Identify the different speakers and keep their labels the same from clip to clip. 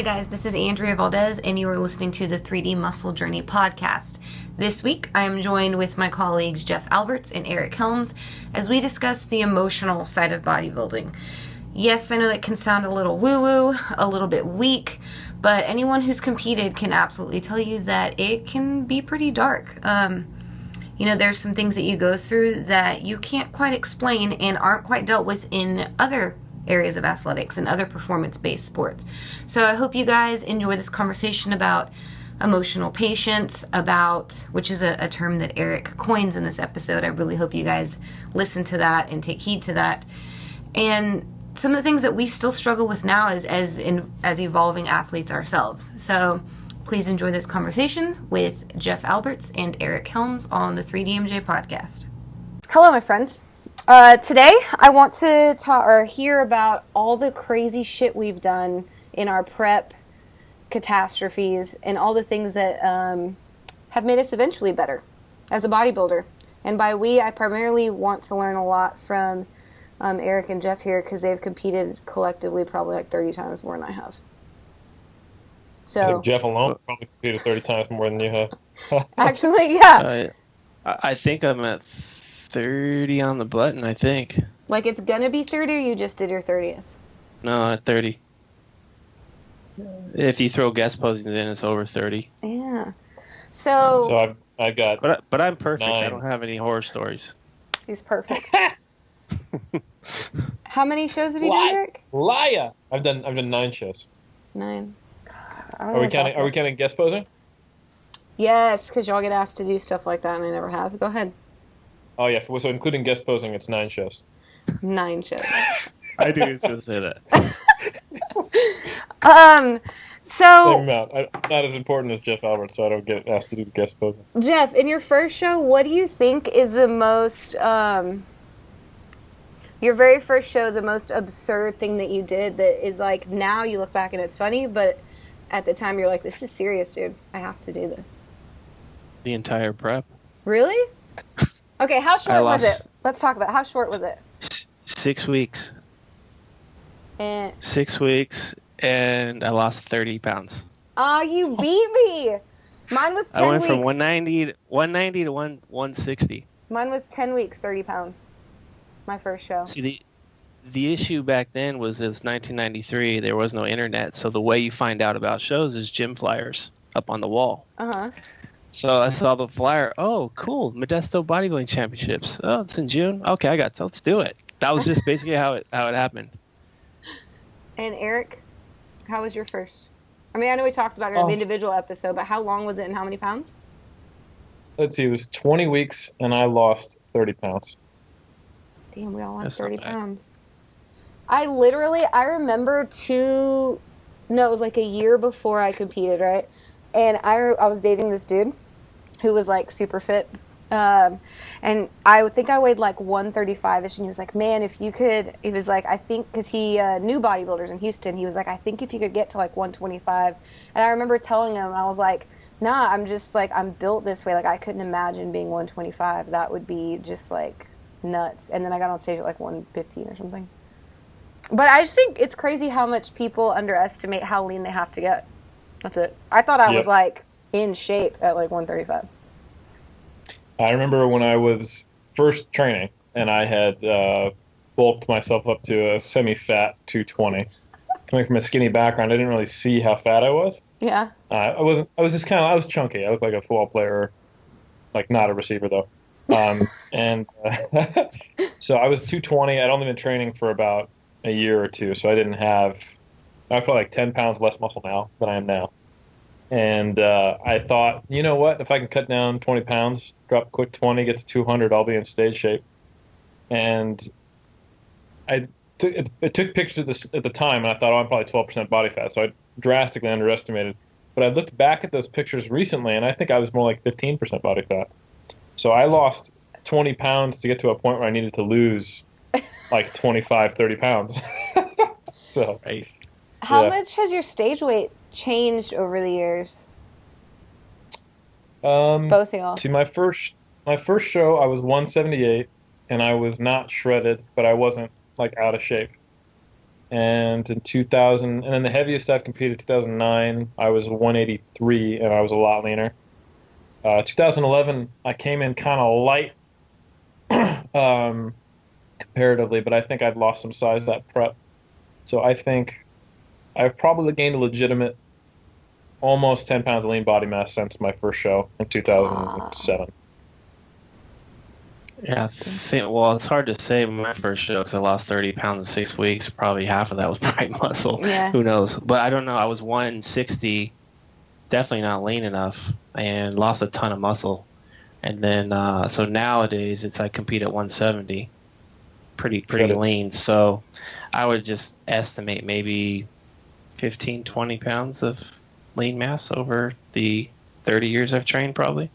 Speaker 1: Hi guys, this is Andrea Valdez and you are listening to the 3D Muscle Journey podcast. This week I am joined with my colleagues Jeff Alberts and Eric Helms as we discuss the emotional side of bodybuilding. Yes, I know that can sound a little woo-woo, a little bit weak, but anyone who's competed can absolutely tell you that it can be pretty dark. There's some things that you go through that you can't quite explain and aren't quite dealt with in other areas of athletics and other performance-based sports. So I hope you guys enjoy this conversation about emotional patience, which is a term that Eric coins in this episode. I really hope you guys listen to that and take heed to that. And some of the things that we still struggle with now as evolving athletes ourselves. So please enjoy this conversation with Jeff Alberts and Eric Helms on the 3DMJ podcast. Hello, my friends. Today, I want to hear about all the crazy shit we've done in our prep catastrophes and all the things that have made us eventually better as a bodybuilder. And by we, I primarily want to learn a lot from Eric and Jeff here because they've competed collectively probably like 30 times more than I have. So
Speaker 2: I think Jeff alone probably competed 30 times more than you have.
Speaker 1: Actually, yeah.
Speaker 3: I think I'm at 30 on the button, I think.
Speaker 1: Like it's gonna be 30 or you just did your 30th?
Speaker 3: No, at 30. If you throw guest postings in, it's over 30.
Speaker 1: Yeah. So
Speaker 2: I've got
Speaker 3: But I'm perfect.
Speaker 2: 9.
Speaker 3: I don't have any horror stories.
Speaker 1: He's perfect. How many shows have you done, Eric?
Speaker 2: Liar! I've done 9 shows.
Speaker 1: 9.
Speaker 2: Are we counting guest posing?
Speaker 1: Yes, because y'all get asked to do stuff like that and I never have. Go ahead.
Speaker 2: Oh yeah, so including guest posing, it's 9 shows.
Speaker 1: 9 shows.
Speaker 3: I do just gonna say that.
Speaker 1: So
Speaker 2: Same amount. I'm not as important as Jeff Alberts, so I don't get asked to do the guest posing.
Speaker 1: Jeff, in your first show, what do you think is the most your very first show, the most absurd thing that you did that is like now you look back and it's funny, but at the time you're like, this is serious, dude. I have to do this.
Speaker 3: The entire prep.
Speaker 1: Really? Okay, how short was it? Let's talk about it. How short was it?
Speaker 3: 6 weeks.
Speaker 1: And
Speaker 3: 6 weeks, and I lost 30 pounds.
Speaker 1: Oh, you beat me. Mine was 10 weeks.
Speaker 3: I went from 190 to 160.
Speaker 1: Mine was 10 weeks, 30 pounds. My first show.
Speaker 3: See, the issue back then was it's 1993. There was no internet, so the way you find out about shows is gym flyers up on the wall.
Speaker 1: Uh-huh.
Speaker 3: So I saw the flyer. Oh, cool. Modesto Bodybuilding Championships. Oh, it's in June. Okay, let's do it. That was just basically how it happened.
Speaker 1: And Eric, how was your first? I mean, I know we talked about it in an individual episode, but how long was it and how many pounds?
Speaker 2: Let's see, it was 20 weeks, and I lost 30 pounds.
Speaker 1: Damn, we all lost
Speaker 3: That's
Speaker 1: 30
Speaker 3: not bad.
Speaker 1: pounds. I remember it was like a year before I competed, right? And I was dating this dude who was like super fit. And I think I weighed like 135-ish, and he was like, man, if you could, he was like, I think, because he knew bodybuilders in Houston, he was like, I think if you could get to like 125. And I remember telling him, I was like, nah, I'm just like, I'm built this way. Like, I couldn't imagine being 125. That would be just like nuts. And then I got on stage at like 115 or something. But I just think it's crazy how much people underestimate how lean they have to get. That's it. I thought I was like in shape at like 135.
Speaker 2: I remember when I was first training and I had bulked myself up to a semi-fat 220. Coming from a skinny background, I didn't really see how fat I was.
Speaker 1: Yeah.
Speaker 2: I was chunky. I looked like a football player, like not a receiver though. So I was 220. I'd only been training for about a year or two, so I probably like 10 pounds less muscle now than I am now. And I thought, you know what? If I can cut down 20 pounds, drop a quick 20, get to 200, I'll be in stage shape. And I took pictures at the time, and I thought, I'm probably 12% body fat, so I drastically underestimated. But I looked back at those pictures recently, and I think I was more like 15% body fat. So I lost 20 pounds to get to a point where I needed to lose like 25, 30 pounds. So,
Speaker 3: right.
Speaker 1: How much has your stage weight changed over the years? Both of y'all.
Speaker 2: See, my first show, I was 178, and I was not shredded, but I wasn't like out of shape. And in 2000, and then the heaviest I've competed 2009, I was 183 and I was a lot leaner. 2011, I came in kind of light comparatively, but I think I'd lost some size that prep. So I think I've probably gained a legitimate almost 10 pounds of lean body mass since my first show in 2007.
Speaker 3: Yeah, well, it's hard to say my first show because I lost 30 pounds in 6 weeks. Probably half of that was probably muscle.
Speaker 1: Yeah.
Speaker 3: Who knows? But I don't know. I was 160, definitely not lean enough, and lost a ton of muscle. And then, so nowadays, I compete at 170, pretty lean. So I would just estimate maybe 15, 20 pounds of lean mass over the 30 years I've trained, probably.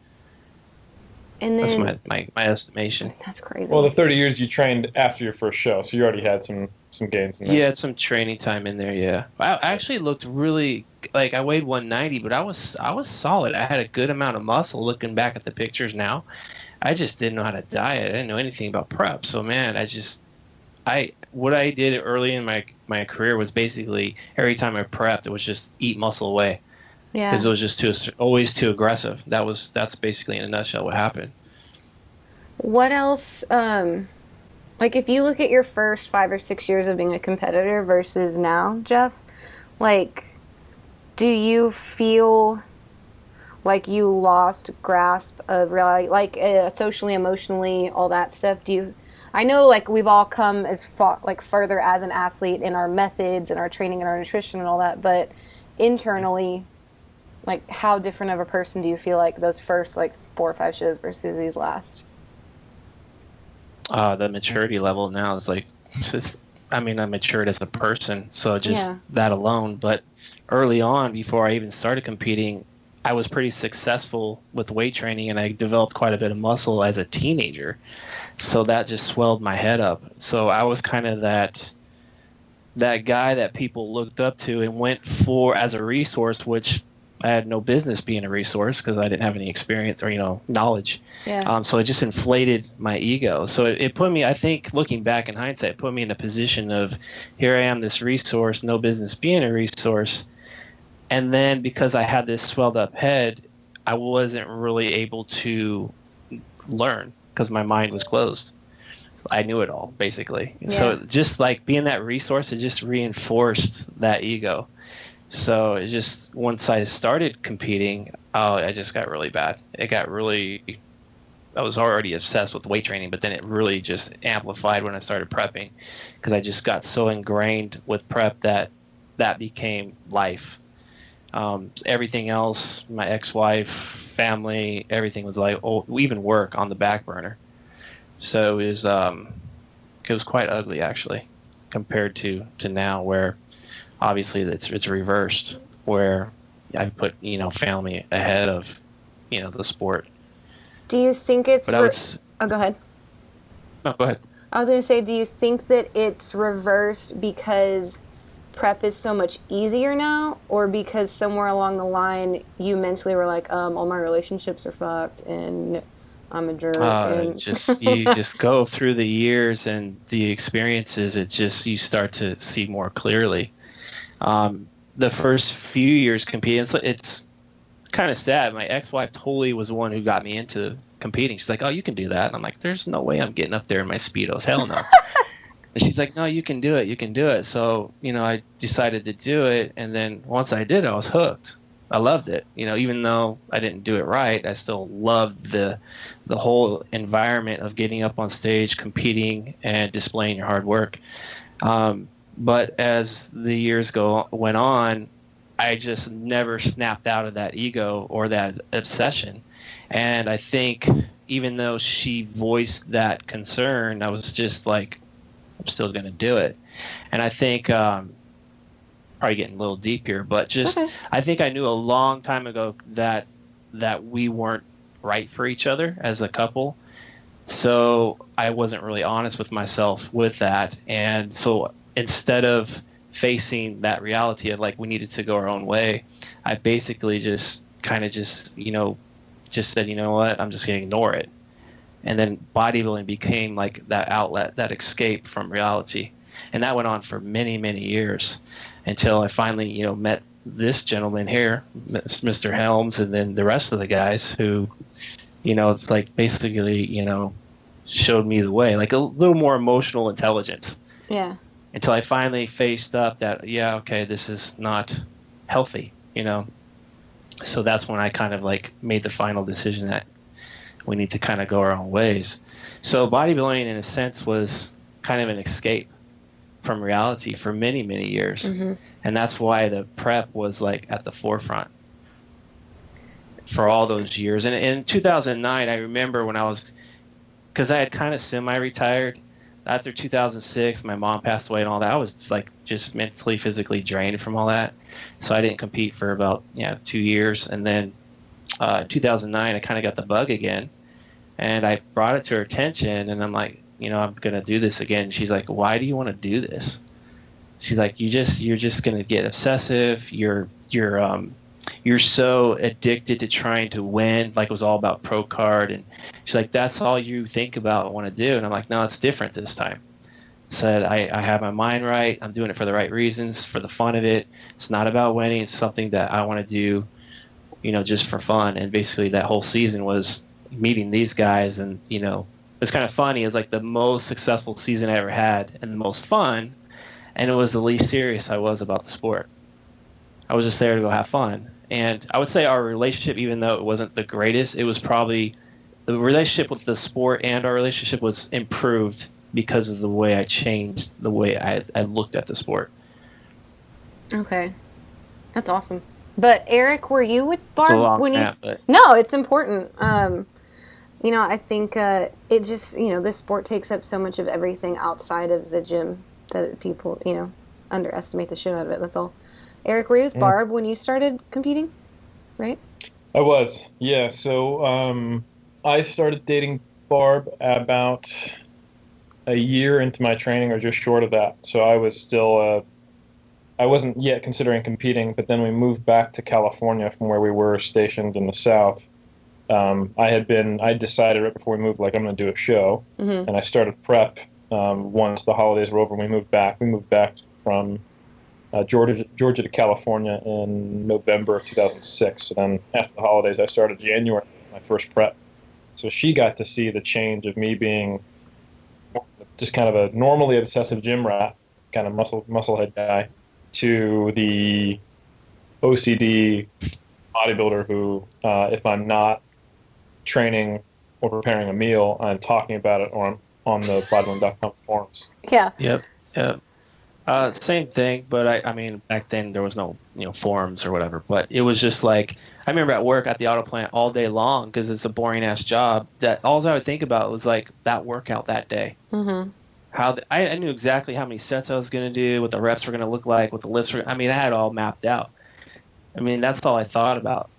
Speaker 1: And then,
Speaker 3: that's my estimation.
Speaker 1: That's crazy.
Speaker 2: Well, the 30 years you trained after your first show, so you already had some gains in there.
Speaker 3: Yeah, some training time in there. Yeah, I actually looked really like I weighed 190, but I was solid. I had a good amount of muscle. Looking back at the pictures now, I just didn't know how to diet. I didn't know anything about prep. So man, what I did early in my career was basically every time I prepped, it was just eat muscle away.
Speaker 1: Yeah.
Speaker 3: Because it was just always too aggressive. That's basically in a nutshell what happened.
Speaker 1: What else? Like if you look at your first 5 or 6 years of being a competitor versus now, Jeff, like, do you feel like you lost grasp of reality, like socially, emotionally, all that stuff? I know like we've all come as far, like further as an athlete in our methods and our training and our nutrition and all that, but internally, like, how different of a person do you feel like those first, like, 4 or 5 shows versus these last?
Speaker 3: The maturity level now is like, I matured as a person, so just that alone. But early on, before I even started competing, I was pretty successful with weight training, and I developed quite a bit of muscle as a teenager. So that just swelled my head up. So I was kind of that guy that people looked up to and went for as a resource, which I had no business being a resource because I didn't have any experience or, knowledge.
Speaker 1: Yeah.
Speaker 3: So it just inflated my ego. So it put me, I think, looking back in hindsight, it put me in a position of, here I am, this resource, no business being a resource. And then because I had this swelled up head, I wasn't really able to learn because my mind was closed. I knew it all, basically. Yeah. So just like being that resource, it just reinforced that ego. So it just, once I started competing, I just got really bad. I was already obsessed with weight training, but then it really just amplified when I started prepping because I just got so ingrained with prep that became life. Everything else, my ex-wife, family, everything was like, even work on the back burner. So it was quite ugly, actually, compared to now, where obviously it's reversed, where I put family ahead of the sport.
Speaker 1: Do you think it's?
Speaker 3: But
Speaker 1: go ahead.
Speaker 3: No, go ahead.
Speaker 1: I was going to say, do you think that it's reversed because prep is so much easier now, or because somewhere along the line you mentally were like, all my relationships are fucked and I'm a jerk?
Speaker 3: You just go through the years and the experiences. You start to see more clearly. The first few years competing, it's kind of sad. My ex-wife totally was the one who got me into competing. She's like, "Oh, you can do that." And I'm like, "There's no way I'm getting up there in my Speedos. Hell no." And she's like, "No, you can do it. You can do it." So, I decided to do it. And then once I did, I was hooked. I loved it. Even though I didn't do it right, I still loved the whole environment of getting up on stage, competing, and displaying your hard work. But as the years went on, I just never snapped out of that ego or that obsession. And I think even though she voiced that concern, I was just like, I'm still going to do it. And I think, probably getting a little deep here, but just, okay. I think I knew a long time ago that we weren't right for each other as a couple. So I wasn't really honest with myself with that. And so instead of facing that reality of like we needed to go our own way, I basically just said, you know what, I'm just going to ignore it. And then bodybuilding became like that outlet, that escape from reality. And that went on for many, many years until I finally, met this gentleman here, Mr. Helms, and then the rest of the guys who, it's like basically, showed me the way, like a little more emotional intelligence.
Speaker 1: Yeah.
Speaker 3: Until I finally faced up that, yeah, okay, this is not healthy, So that's when I kind of like made the final decision that we need to kind of go our own ways. So bodybuilding, in a sense, was kind of an escape from reality for many, many years. Mm-hmm. And that's why the prep was like at the forefront for all those years. And in 2009, I remember when because I had kind of semi-retired. After 2006, my mom passed away and all that. I was like just mentally, physically drained from all that. So I didn't compete for about 2 years. And then 2009, I kind of got the bug again. And I brought it to her attention, and I'm like, I'm going to do this again. She's like, why do you want to do this? She's like, you're just going to get obsessive. You're so addicted to trying to win. Like it was all about pro card. And she's like, that's all you think about, want to do. And I'm like, no, it's different this time. Said, I have my mind right. I'm doing it for the right reasons, for the fun of it. It's not about winning. It's something that I want to do, just for fun. And basically that whole season was meeting these guys. And, it's kind of funny. It was like the most successful season I ever had and the most fun. And it was the least serious I was about the sport. I was just there to go have fun. And I would say our relationship, even though it wasn't the greatest, it was probably the relationship with the sport, and our relationship was improved because of the way I changed the way I looked at the sport.
Speaker 1: Okay. That's awesome. But Eric, were you with Barb when you...
Speaker 3: But...
Speaker 1: No, it's important. I think it just, this sport takes up so much of everything outside of the gym that people, underestimate the shit out of it. That's all. Eric, were you with Barb when you started competing, right?
Speaker 2: I was, yeah. So I started dating Barb about a year into my training, or just short of that. So I was still, I wasn't yet considering competing, but then we moved back to California from where we were stationed in the South. I decided right before we moved, like, I'm going to do a show, and I started prep once the holidays were over and we moved back. We moved back from Georgia to California in November of 2006. And then after the holidays, I started January, my first prep. So she got to see the change of me being just kind of a normally obsessive gym rat, kind of musclehead guy, to the OCD bodybuilder who, if I'm not training or preparing a meal, I'm talking about it on the bodybuilding.com forums.
Speaker 1: Yeah.
Speaker 3: Yep. Same thing, but I mean, back then there was no, forums or whatever, but it was just like, I remember at work at the auto plant all day long, because it's a boring ass job, that all I would think about was like that workout that day. Mm-hmm. I knew exactly how many sets I was going to do, what the reps were going to look like, what the lifts were. I mean, I had it all mapped out. I mean, that's all I thought about.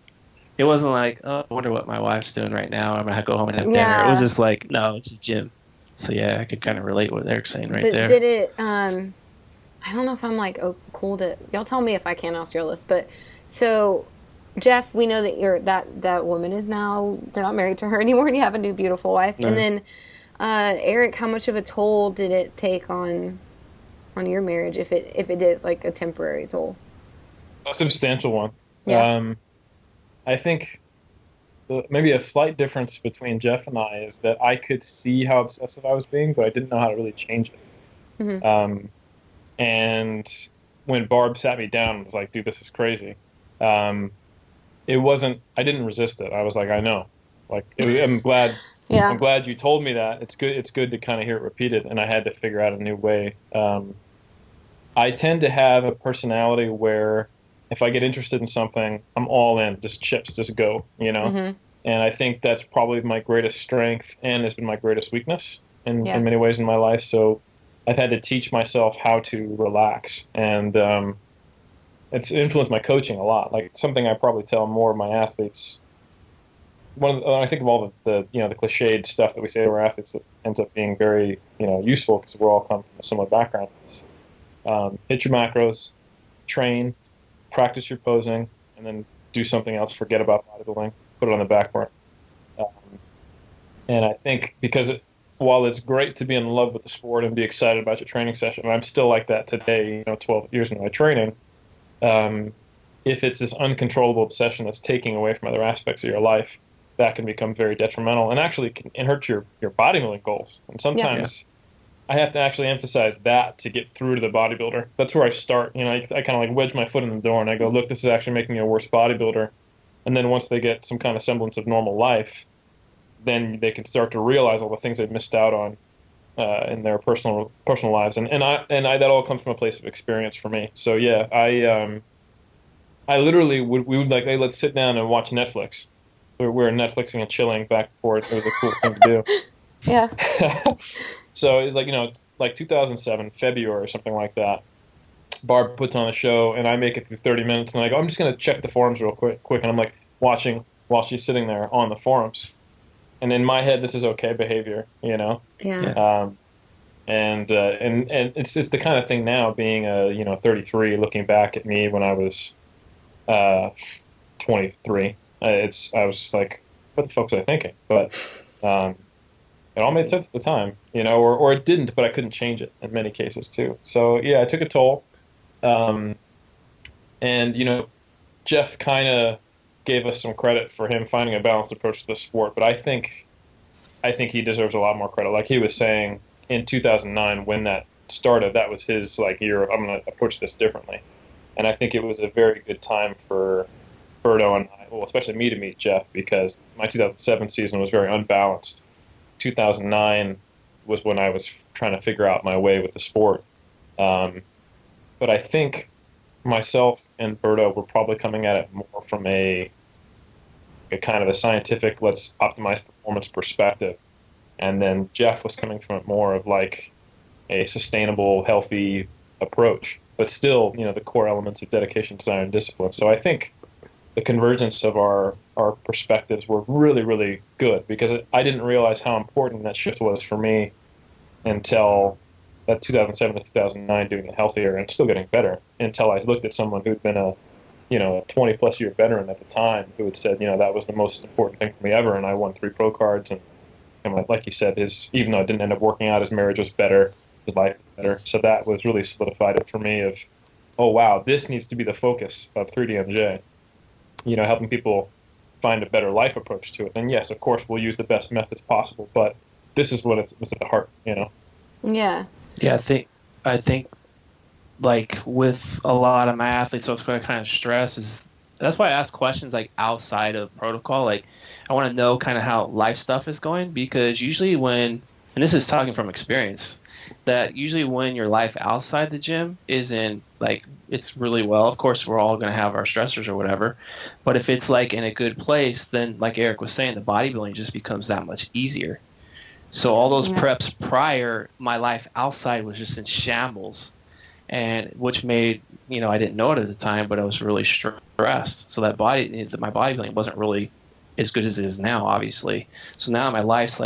Speaker 3: It wasn't like, oh, I wonder what my wife's doing right now. I'm going to go home and have dinner. It was just like, no, it's a gym. So yeah, I could kind of relate what Eric's saying right there.
Speaker 1: Did it, I don't know if I'm like, cool to, y'all tell me if I can ask y'all this, but so Jeff, we know that that woman is now, you're not married to her anymore and you have a new beautiful wife. No. And then, Eric, how much of a toll did it take on your marriage, if it did, like, a temporary toll?
Speaker 2: A substantial one.
Speaker 1: Yeah.
Speaker 2: I think maybe a slight difference between Jeff and I is that I could see how obsessive I was being, but I didn't know how to really change it. Mm-hmm. And when Barb sat me down and was like, dude, this is crazy. It wasn't, I didn't resist it. I was like, I know. Like, I'm glad. Yeah. I'm glad you told me that. It's good to kind of hear it repeated, and I had to figure out a new way. I tend to have a personality where if I get interested in something, I'm all in, just chips, just go, Mm-hmm. And I think that's probably my greatest strength and has been my greatest weakness in many ways in my life. So I've had to teach myself how to relax, and it's influenced my coaching a lot. Like, something I probably tell more of my athletes. I think of all the cliched stuff that we say to our athletes that ends up being very useful, because we're all come from a similar background. Hit your macros, train, practice your posing, and then do something else. Forget about bodybuilding, put it on the back burner. And I think because while it's great to be in love with the sport and be excited about your training session, and I'm still like that today, 12 years into my training, if it's this uncontrollable obsession that's taking away from other aspects of your life, that can become very detrimental and actually can hurt your bodybuilding goals. And sometimes I have to actually emphasize that to get through to the bodybuilder. That's where I start. I kind of like wedge my foot in the door and I go, look, this is actually making me a worse bodybuilder. And then once they get some kind of semblance of normal life, then they can start to realize all the things they've missed out on in their personal lives. And that all comes from a place of experience for me. So yeah, I literally we would like, hey, let's sit down and watch Netflix. We're Netflixing and chilling back and forth. It was a cool thing to do.
Speaker 1: Yeah.
Speaker 2: So it's like, like 2007, February or something like that. Barb puts on a show and I make it through 30 minutes and I go, I'm just going to check the forums real quick. And I'm like watching while she's sitting there on the forums. And in my head, this is okay behavior,
Speaker 1: Yeah.
Speaker 2: And it's the kind of thing now being 33, looking back at me when I was 23. I was just like, what the fuck was I thinking? But it all made sense at the time, or it didn't, but I couldn't change it in many cases too. So yeah, it took a toll. And Jeff kind of gave us some credit for him finding a balanced approach to the sport, but I think he deserves a lot more credit. Like he was saying in 2009 when that started, that was his year of, I'm going to approach this differently. And I think it was a very good time for Berto and I, well, especially me, to meet Jeff, because my 2007 season was very unbalanced. 2009 was when I was trying to figure out my way with the sport. But I think myself and Berto were probably coming at it more from a kind of a scientific, let's optimize performance perspective. And then Jeff was coming from it more of like a sustainable, healthy approach, but still, the core elements of dedication, desire, and discipline. So I think the convergence of our perspectives were really, really good, because I didn't realize how important that shift was for me until that 2007 to 2009, doing it healthier and still getting better, until I looked at someone who'd been a 20-plus year veteran at the time, who had said, that was the most important thing for me ever, and I won 3 pro cards, and like you said, even though it didn't end up working out, his marriage was better, his life was better. So that was really solidified it for me of, oh wow, this needs to be the focus of 3DMJ. Helping people find a better life approach to it. And yes, of course, we'll use the best methods possible, but this is what's at the heart,
Speaker 1: Yeah.
Speaker 3: Yeah, I think like with a lot of my athletes, what's going to kind of stress is, that's why I ask questions like outside of protocol. Like I want to know kind of how life stuff is going, because usually and this is talking from experience, that usually when your life outside the gym isn't it's really well, of course we're all going to have our stressors or whatever, but if it's in a good place, then like Eric was saying, the bodybuilding just becomes that much easier. So all those preps prior, my life outside was just in shambles, and which made, I didn't know it at the time, but I was really stressed. So that my bodybuilding wasn't really as good as it is now, obviously. So now my life's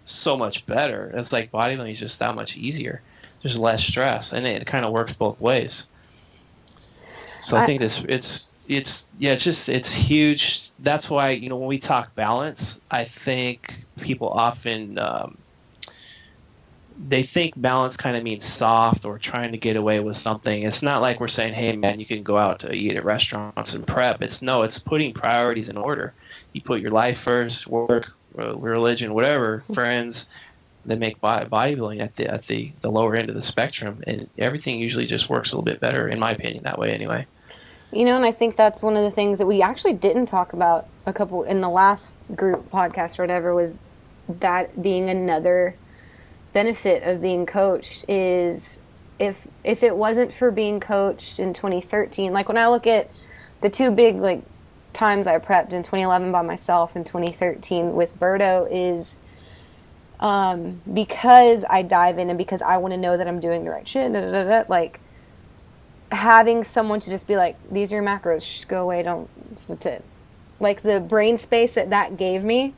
Speaker 3: so much better. It's bodybuilding is just that much easier. There's less stress, and it kind of works both ways. So I think it's huge. That's why, when we talk balance, I think people often they think balance kind of means soft or trying to get away with something. It's not like we're saying, hey man, you can go out to eat at restaurants and prep. It's putting priorities in order. You put your life first, work, religion, whatever, friends, then make bodybuilding at the lower end of the spectrum, and everything usually just works a little bit better, in my opinion, that way anyway.
Speaker 1: And I think that's one of the things that we actually didn't talk about in the last group podcast or whatever, was that being another benefit of being coached is if it wasn't for being coached in 2013, when I look at the 2 big times I prepped in 2011 by myself and 2013 with Berto, is because I dive in and because I want to know that I'm doing the right shit, having someone to just be like, these are your macros, go away, that's it. The brain space that gave me,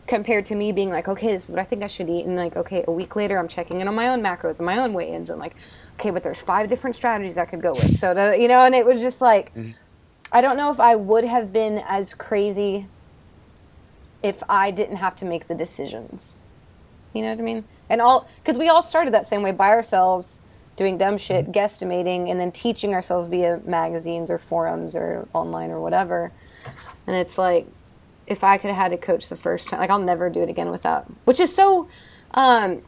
Speaker 1: compared to me being okay, this is what I think I should eat, and okay, a week later I'm checking in on my own macros and my own weigh-ins, and okay, but there's 5 different strategies I could go with. So and it was just I don't know if I would have been as crazy if I didn't have to make the decisions. You know what I mean? And all, because we all started that same way by ourselves, doing dumb shit, guesstimating, and then teaching ourselves via magazines or forums or online or whatever. And it's like, if I could have had a coach the first time, like I'll never do it again without, which is so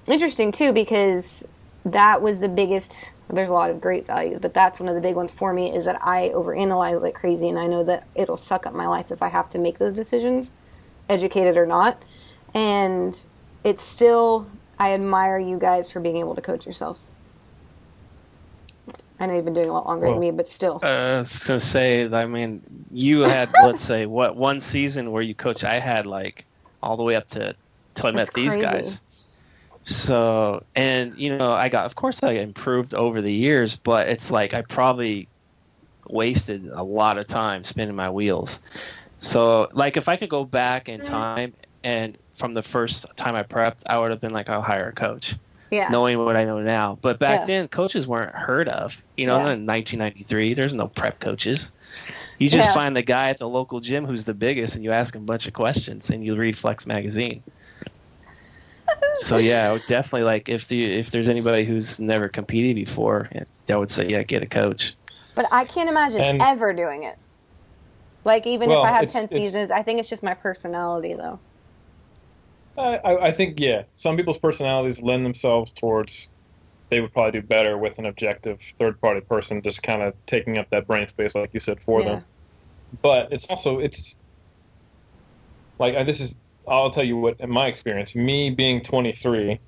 Speaker 1: interesting too, because that was the biggest, there's a lot of great values, but that's one of the big ones for me, is that I overanalyze like crazy, and I know that it'll suck up my life if I have to make those decisions, educated or not. And it's still, I admire you guys for being able to coach yourselves. I know you've been doing a lot longer than me, but still.
Speaker 3: I was going to say, I mean, you had, let's say, one season where you coach, I had like all the way up to till I met these guys. So, and of course I improved over the years, but it's like I probably wasted a lot of time spinning my wheels. So like if I could go back in time and from the first time I prepped, I would have been like, I'll hire a coach. Yeah. Knowing what I know now. But back then, coaches weren't heard of. In 1993, there's no prep coaches. You just find the guy at the local gym who's the biggest, and you ask him a bunch of questions, and you read Flex magazine. So I would definitely like if there's anybody who's never competed before, I would say get a coach.
Speaker 1: But I can't imagine ever doing it. Like even if I have 10 seasons, I think it's just my personality though.
Speaker 2: I think, some people's personalities lend themselves towards, they would probably do better with an objective third-party person just kind of taking up that brain space, like you said, for them. But it's also, like, I'll tell you what, in my experience, me being 23,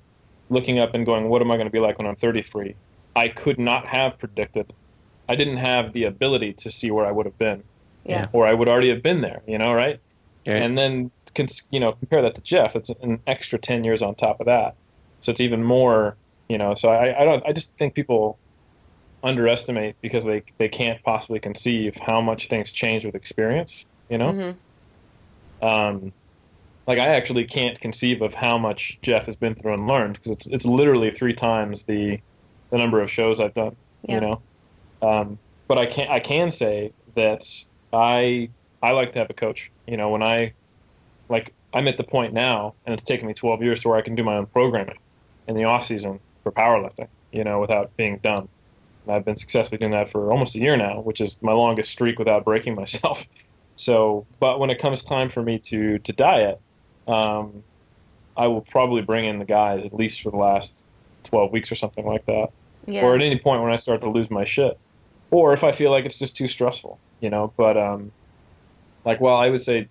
Speaker 2: looking up and going, what am I going to be like when I'm 33? I could not have predicted. I didn't have the ability to see where I would have been. Yeah. Or I would already have been there, right? Yeah. And then, compare that to Jeff. It's an extra 10 years on top of that, so it's even more. So I just think people underestimate because they can't possibly conceive how much things change with experience. Like I actually can't conceive of how much Jeff has been through and learned, because it's literally 3 times the number of shows I've done. Yeah. But I can say that I like to have a coach. When I'm at the point now, and it's taken me 12 years to where I can do my own programming in the off season for powerlifting, without being dumb. And I've been successfully doing that for almost a year now, which is my longest streak without breaking myself. So, but when it comes time for me to diet, I will probably bring in the guys at least for the last 12 weeks or something like that. Yeah. Or at any point when I start to lose my shit. Or if I feel like it's just too stressful, But, I would say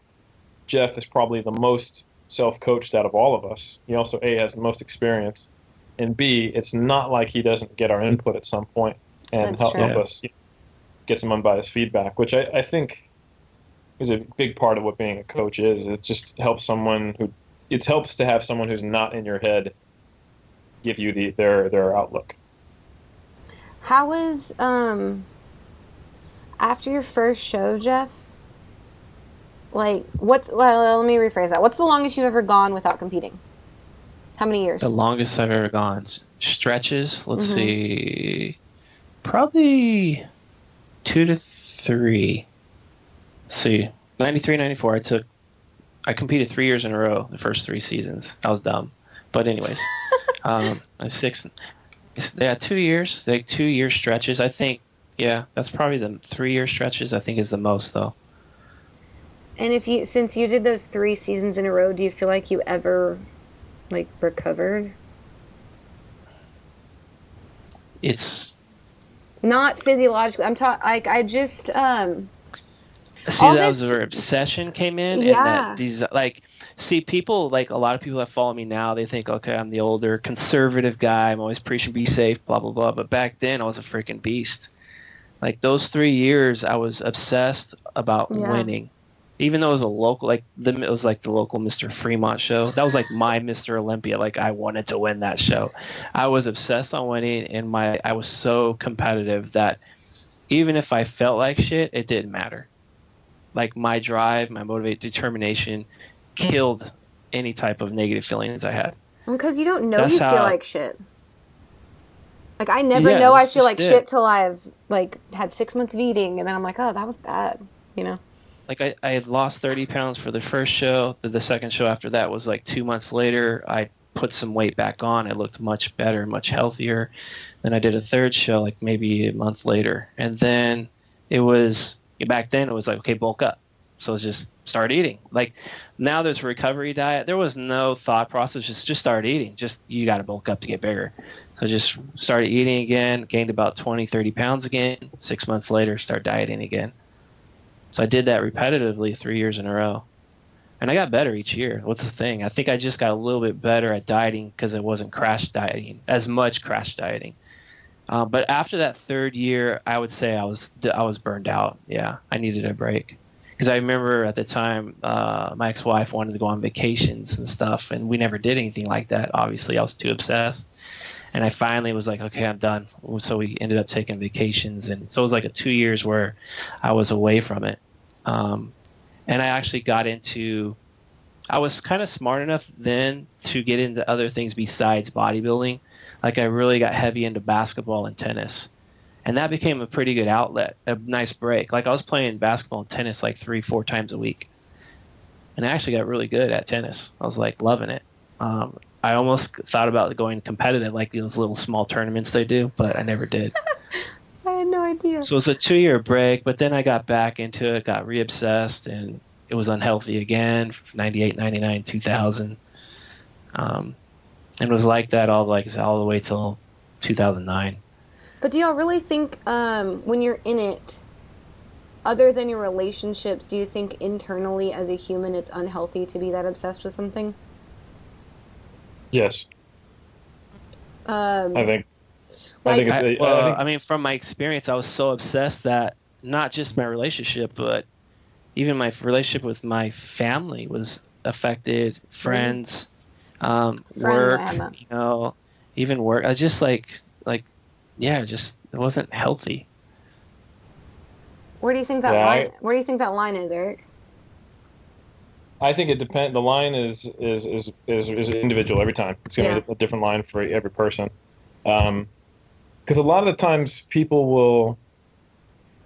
Speaker 2: Jeff is probably the most self-coached out of all of us. He also, A, has the most experience, and B, it's not like he doesn't get our input at some point and help us get some unbiased feedback, which I think is a big part of what being a coach is. It just helps it helps to have someone who's not in your head give you their outlook.
Speaker 1: How was, after your first show, Jeff, let me rephrase that. What's the longest you've ever gone without competing? How many years?
Speaker 3: The longest I've ever gone. Stretches, let's see, probably 2 to 3. Let's see, 93, 94, I competed 3 years in a row, the first 3 seasons. I was dumb. But anyways, 6, 2 years, like 2-year stretches. I think, that's probably the 3-year stretches, I think is the most though.
Speaker 1: And since you did those 3 seasons in a row, do you feel like you ever, recovered?
Speaker 3: It's
Speaker 1: not physiologically. I'm talking, I just,
Speaker 3: see, that was where obsession came in.
Speaker 1: Yeah.
Speaker 3: And that people, a lot of people that follow me now, they think, okay, I'm the older conservative guy. I'm always preaching, be safe, blah, blah, blah. But back then I was a freaking beast. Those 3 years, I was obsessed about winning. Even though it was a local, it was like the local Mr. Fremont show. That was like my Mr. Olympia. I wanted to win that show. I was obsessed on winning, and I was so competitive that even if I felt like shit, it didn't matter. My drive, my determination killed any type of negative feelings I had.
Speaker 1: Because you don't know you feel like shit. I never know I feel like shit till I've had 6 months of eating, and then I'm like, oh, that was bad,
Speaker 3: I had lost 30 pounds for the first show. The second show after that was 2 months later. I put some weight back on, I looked much better, much healthier. Then I did a third show, like maybe a month later. And then back then it was like, okay, bulk up. So it's just start eating. Like now there's a recovery diet. There was no thought process. Just start eating. Just you got to bulk up to get bigger. So just started eating again, gained about 20, 30 pounds again. 6 months later, start dieting again. So I did that repetitively 3 years in a row. And I got better each year. What's the thing? I think I just got a little bit better at dieting because it wasn't crash dieting, as much crash dieting. But after that third year, I would say I was burned out. Yeah, I needed a break. Because I remember at the time, my ex-wife wanted to go on vacations and stuff, and we never did anything like that. Obviously, I was too obsessed. And I finally was like, okay, I'm done. So we ended up taking vacations. And so it was like 2 years where I was away from it. And I actually I was kind of smart enough then to get into other things besides bodybuilding. Like I really got heavy into basketball and tennis. And that became a pretty good outlet, a nice break. Like I was playing basketball and tennis like 3-4 times a week. And I actually got really good at tennis. I was like loving it. I almost thought about going competitive, like those little small tournaments they do, but I never did.
Speaker 1: I had no idea.
Speaker 3: So it was a 2-year break, but then I got back into it, got re-obsessed, and it was unhealthy again, 98, 99, 2000. And it was like that all the way till 2009.
Speaker 1: But do y'all really think when you're in it, other than your relationships, do you think internally as a human it's unhealthy to be that obsessed with something?
Speaker 2: Yes. I think
Speaker 3: I mean, from my experience, I was so obsessed that not just my relationship, but even my relationship with my family was affected. Friends, work, even work. I was just it wasn't healthy.
Speaker 1: Where do you think that line is, Eric?
Speaker 2: I think it depends. The line is individual every time. It's going to be a different line for every person. Because a lot of the times people will,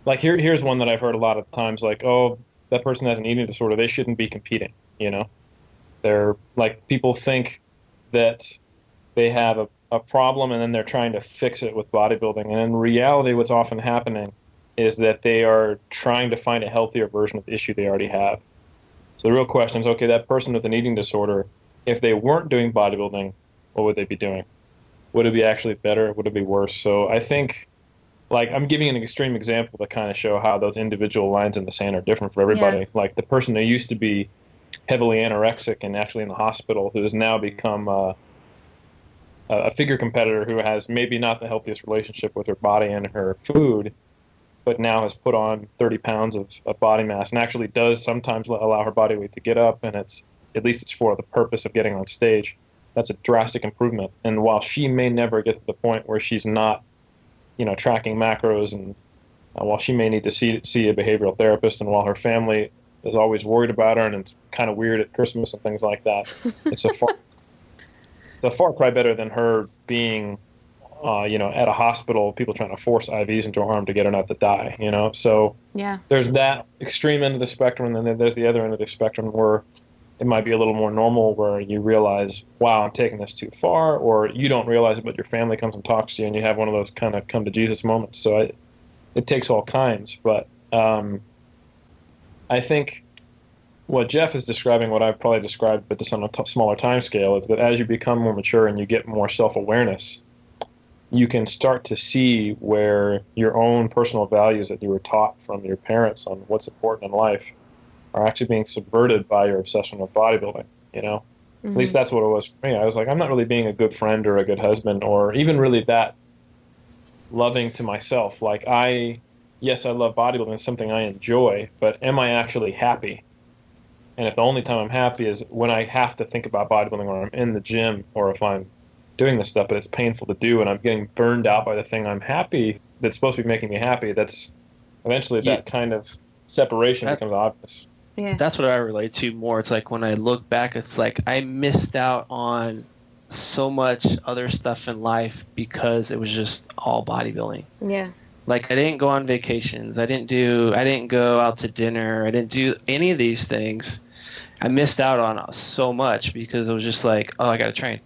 Speaker 2: like here's one that I've heard a lot of times, like, oh, that person has an eating disorder, they shouldn't be competing. They're like, people think that they have a problem and then they're trying to fix it with bodybuilding. And in reality, what's often happening is that they are trying to find a healthier version of the issue they already have. So the real question is, okay, that person with an eating disorder, if they weren't doing bodybuilding, what would they be doing? Would it be actually better? Would it be worse? So I think, like, I'm giving an extreme example to kind of show how those individual lines in the sand are different for everybody. Yeah. Like the person who used to be heavily anorexic and actually in the hospital, who has now become a figure competitor who has maybe not the healthiest relationship with her body and her food, but now has put on 30 pounds of body mass and actually does sometimes allow her body weight to get up, and at least it's for the purpose of getting on stage. That's a drastic improvement. And while she may never get to the point where she's not, tracking macros, and while she may need to see a behavioral therapist, and while her family is always worried about her, and it's kind of weird at Christmas and things like that, it's a far cry better than her being, at a hospital, people trying to force IVs into her arm to get her not to die, So there's that extreme end of the spectrum, and then there's the other end of the spectrum where it might be a little more normal, where you realize, wow, I'm taking this too far, or you don't realize it, but your family comes and talks to you, and you have one of those kind of come to Jesus moments. So it takes all kinds. But I think what Jeff is describing, what I've probably described, but just on a smaller time scale, is that as you become more mature and you get more self-awareness, you can start to see where your own personal values that you were taught from your parents on what's important in life are actually being subverted by your obsession with bodybuilding, Mm-hmm. At least that's what it was for me. I was like, I'm not really being a good friend or a good husband or even really that loving to myself. Like yes, I love bodybuilding. It's something I enjoy, but am I actually happy? And if the only time I'm happy is when I have to think about bodybuilding, or I'm in the gym, or if I'm doing this stuff, but it's painful to do, and I'm getting burned out by the thing I'm happy, that's supposed to be making me happy, that's eventually that kind of separation becomes obvious.
Speaker 1: Yeah.
Speaker 3: That's what I relate to more. It's like when I look back, it's like I missed out on so much other stuff in life because it was just all bodybuilding.
Speaker 1: Yeah.
Speaker 3: Like I didn't go on vacations. I didn't go out to dinner. I didn't do any of these things. I missed out on so much because it was just like, oh, I got to train.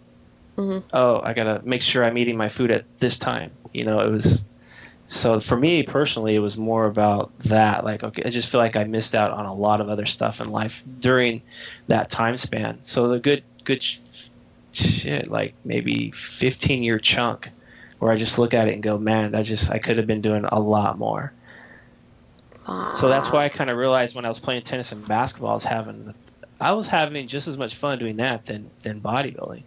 Speaker 3: Oh, I gotta make sure I'm eating my food at this time. It was. So for me personally, it was more about that. Like, okay, I just feel like I missed out on a lot of other stuff in life during that time span. So the good shit, like maybe 15-year chunk, where I just look at it and go, man, I could have been doing a lot more. So that's why I kind of realized when I was playing tennis and basketball, I was having just as much fun doing that than bodybuilding.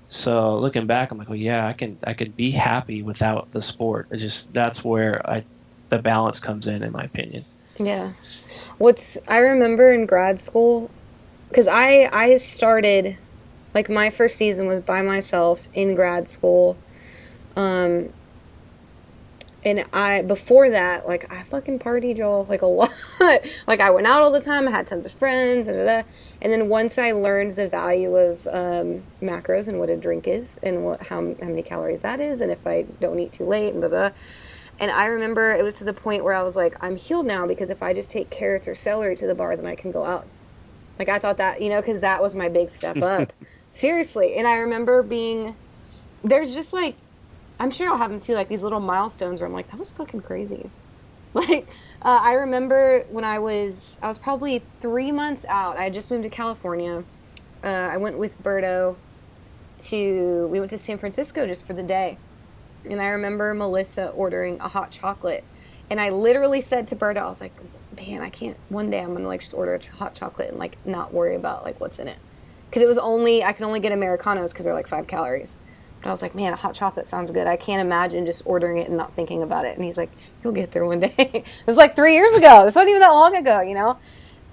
Speaker 3: So looking back, I'm like, well, yeah, I could be happy without the sport. That's where the balance comes in my opinion.
Speaker 1: Yeah. I remember in grad school, because I started, like, my first season was by myself in grad school. And before that, like, I fucking partied, y'all, like, a lot. Like, I went out all the time. I had tons of friends, and then once I learned the value of macros and what a drink is and how many calories that is, and if I don't eat too late, and and I remember it was to the point where I was like, I'm healed now because if I just take carrots or celery to the bar, then I can go out. Like, I thought that, because that was my big step up. Seriously. And I remember there's just, like, I'm sure I'll have them too, like these little milestones where I'm like, that was fucking crazy. Like, I remember when I was probably 3 months out. I had just moved to California. I went with Berto we went to San Francisco just for the day. And I remember Melissa ordering a hot chocolate. And I literally said to Berto, I was like, man, one day I'm going to, like, just order a hot chocolate and, like, not worry about, like, what's in it. Because I can only get Americanos because they're, like, 5 calories. I was like, man, a hot chocolate sounds good. I can't imagine just ordering it and not thinking about it. And he's like, you'll get there one day. It was like 3 years ago. This wasn't even that long ago,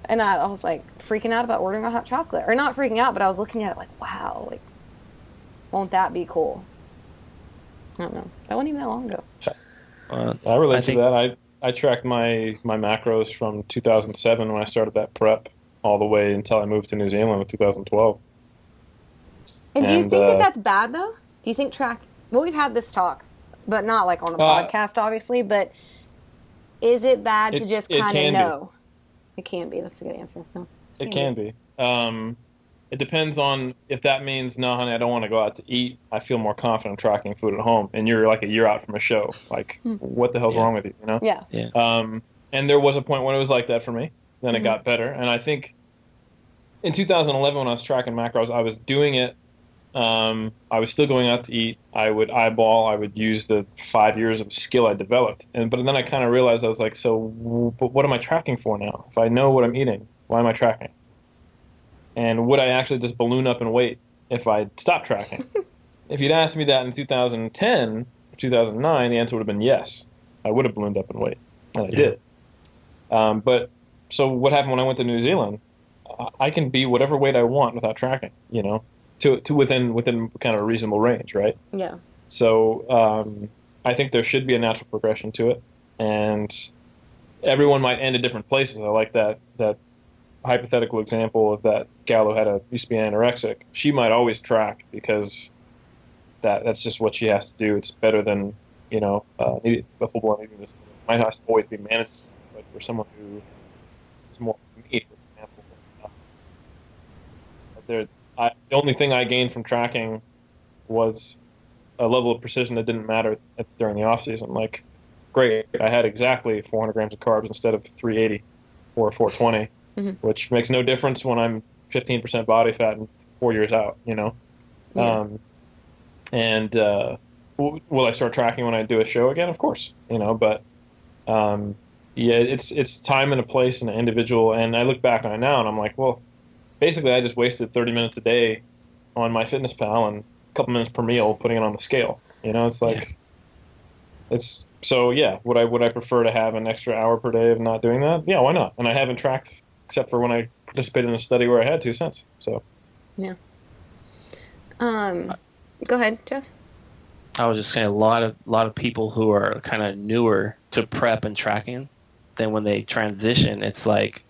Speaker 1: And I was like freaking out about ordering a hot chocolate. Or not freaking out, but I was looking at it like, wow, like, won't that be cool? I don't know. That wasn't even that long ago.
Speaker 2: I relate to that. I tracked my macros from 2007 when I started that prep all the way until I moved to New Zealand in 2012.
Speaker 1: And do you think that that's bad, though? Do you think well, we've had this talk, but not like on a podcast, obviously, but is it bad to just kind of know? It can be. That's a good answer. No,
Speaker 2: it can be. It depends on if that means, no, honey, I don't want to go out to eat. I feel more confident tracking food at home. And you're like a year out from a show. Like, what the hell's wrong with you,
Speaker 1: Yeah.
Speaker 2: And there was a point when it was like that for me. Then it got better. And I think in 2011 when I was tracking macros, I was doing it. I was still going out to eat. I would use the 5 years of skill I developed. But then I kind of realized, I was like, so what am I tracking for now? If I know what I'm eating, why am I tracking? And would I actually just balloon up in weight if I stopped tracking? If you'd asked me that in 2010 or 2009, the answer would have been yes. I would have ballooned up in weight, and I did. But so what happened when I went to New Zealand? I can be whatever weight I want without tracking, to within kind of a reasonable range, right?
Speaker 1: Yeah.
Speaker 2: So I think there should be a natural progression to it, and everyone might end at different places. I like that hypothetical example of that gal who used to be anorexic. She might always track because that's just what she has to do. It's better than a full-blown eating disorder. It might have to always be managed, but for someone who is more me, for example, the only thing I gained from tracking was a level of precision that didn't matter during the off season. Like, great, I had exactly 400 grams of carbs instead of 380 or 420. Which makes no difference when I'm 15% body fat and 4 years out,
Speaker 1: Yeah.
Speaker 2: Will I start tracking when I do a show again? Of course, but it's time and a place and an individual. And I look back on it now and I'm like, well, basically I just wasted 30 minutes a day on my FitnessPal and a couple minutes per meal putting it on the scale. It's like, it's so, yeah, would I prefer to have an extra hour per day of not doing that? Yeah, why not? And I haven't tracked except for when I participated in a study where I had to since. So,
Speaker 1: yeah. Go ahead, Jeff.
Speaker 3: I was just saying a lot of people who are kind of newer to prep and tracking, then when they transition, it's like,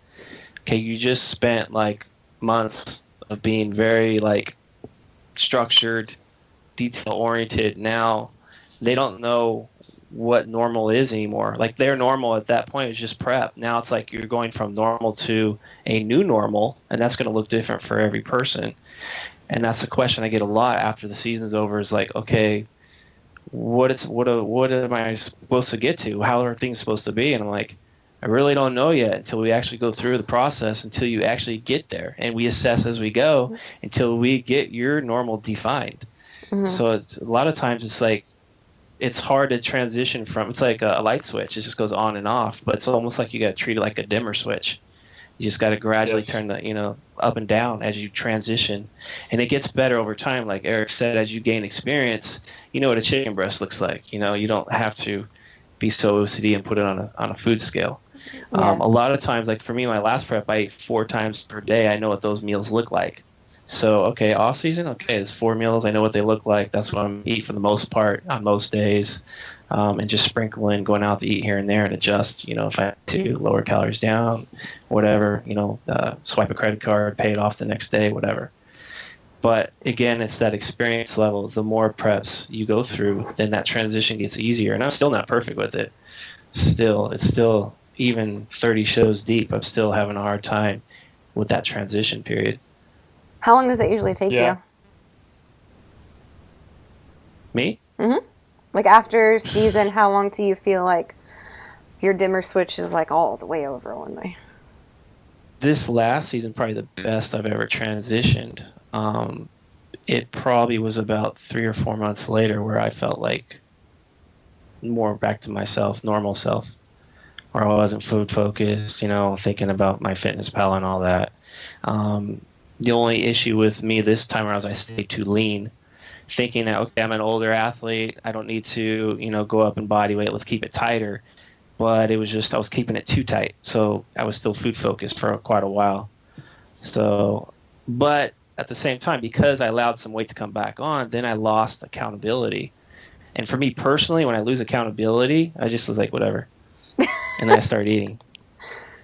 Speaker 3: okay, you just spent like months of being very like structured, detail oriented. Now they don't know what normal is anymore. Like their normal at that point is just prep. Now it's like you're going from normal to a new normal, and that's going to look different for every person. And that's the question I get a lot after the season's over is like, okay, what am I supposed to get to? How are things supposed to be? And I'm like, I really don't know yet until we actually go through the process, until you actually get there. And we assess as we go until we get your normal defined. Mm-hmm. So it's a lot of times it's like, it's hard to transition from, it's like a light switch. It just goes on and off, but it's almost like you got to treat it like a dimmer switch. You just got to gradually turn the, up and down as you transition. And it gets better over time. Like Eric said, as you gain experience, you know what a chicken breast looks like. You don't have to be so OCD and put it on a food scale. Yeah. A lot of times, like for me, my last prep, I ate 4 times per day. I know what those meals look like. So, okay, off season, okay, it's 4 meals. I know what they look like. That's what I'm eating for the most part on most days. And just sprinkle in going out to eat here and there and adjust, if I have to lower calories down, whatever, swipe a credit card, pay it off the next day, whatever. But again, it's that experience level. The more preps you go through, then that transition gets easier. And I'm still not perfect with it. It's still even 30 shows deep, I'm still having a hard time with that transition period.
Speaker 1: How long does it usually take you?
Speaker 3: Me?
Speaker 1: Mm-hmm. Like after season, how long do you feel like your dimmer switch is like all the way over one way?
Speaker 3: This last season, probably the best I've ever transitioned. It probably was about 3 or 4 months later where I felt like more back to myself, normal self, where I wasn't food focused, thinking about my fitness pal and all that. The only issue with me this time around is I stayed too lean, thinking that, okay, I'm an older athlete. I don't need to, go up in body weight. Let's keep it tighter. But it was just, I was keeping it too tight. So I was still food focused for quite a while. So, but at the same time, because I allowed some weight to come back on, then I lost accountability. And for me personally, when I lose accountability, I just was like, whatever. And then I started eating.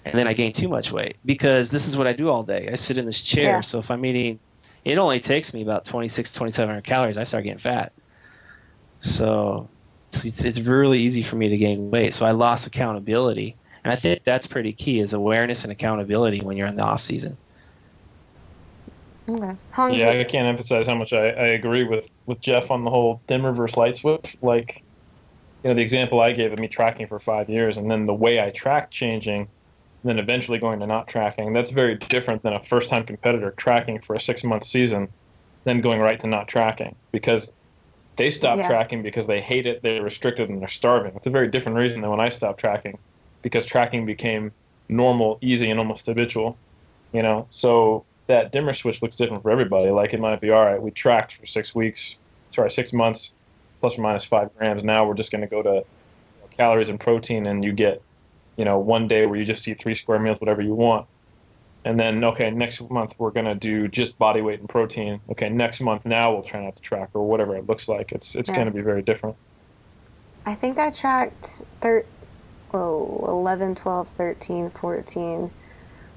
Speaker 3: And then I gained too much weight because this is what I do all day. I sit in this chair. Yeah. So if I'm eating, it only takes me about 2,700 calories. I start getting fat. So it's really easy for me to gain weight. So I lost accountability. And I think that's pretty key, is awareness and accountability when you're in the off season.
Speaker 1: Okay.
Speaker 2: I can't emphasize how much I agree with Jeff on the whole dimmer versus light switch. Like, the example I gave of me tracking for 5 years and then the way I tracked changing, then eventually going to not tracking. That's very different than a first-time competitor tracking for a 6-month season, then going right to not tracking, because they stopped tracking because they hate it, they're restricted, and they're starving. It's a very different reason than when I stopped tracking, because tracking became normal, easy, and almost habitual. So that dimmer switch looks different for everybody. Like it might be, all right, we tracked for 6 months, plus or minus 5 grams. Now we're just going to go to calories and protein, and you get one day where you just eat 3 square meals, whatever you want. And then, okay, next month we're going to do just body weight and protein. Okay, next month now we'll try not to track, or whatever it looks like. It's going to be very different.
Speaker 1: I think I tracked 11, 12, 13, 14.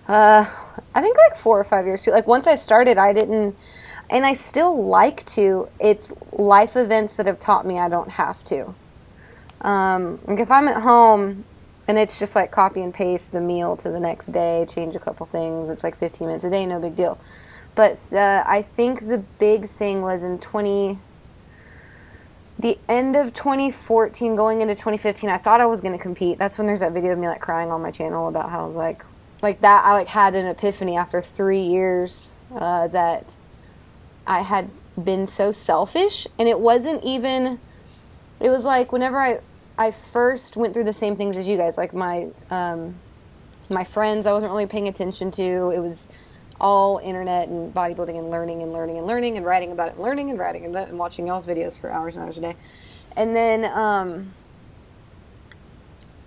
Speaker 1: I think like 4 or 5 years too. Like once I started, I didn't, and I still like to. It's life events that have taught me I don't have to. Like if I'm at home and it's just like copy and paste the meal to the next day, change a couple things. It's like 15 minutes a day, no big deal. But I think the big thing was in the end of 2014, going into 2015, I thought I was going to compete. That's when there's that video of me like crying on my channel about how I was like that. I like had an epiphany after 3 years that I had been so selfish, and it wasn't even. It was like whenever I first went through the same things as you guys, like my friends I wasn't really paying attention to. It was all internet and bodybuilding and learning and writing about it and learning and writing about it and watching y'all's videos for hours and hours a day. And then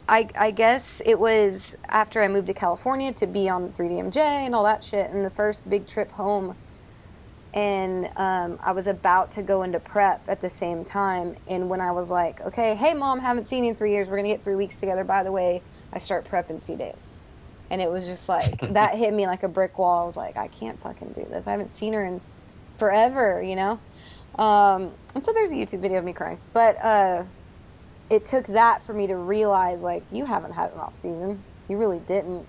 Speaker 1: I guess it was after I moved to California to be on 3DMJ and all that shit, and the first big trip home, and I was about to go into prep at the same time. And when I was like, okay, hey mom, haven't seen you in 3 years, we're gonna get 3 weeks together, by the way, I start prep in 2 days. And it was just like, that hit me like a brick wall. I was like, I can't fucking do this. I haven't seen her in forever, And so there's a YouTube video of me crying. But it took that for me to realize, like, you haven't had an off season. You really didn't,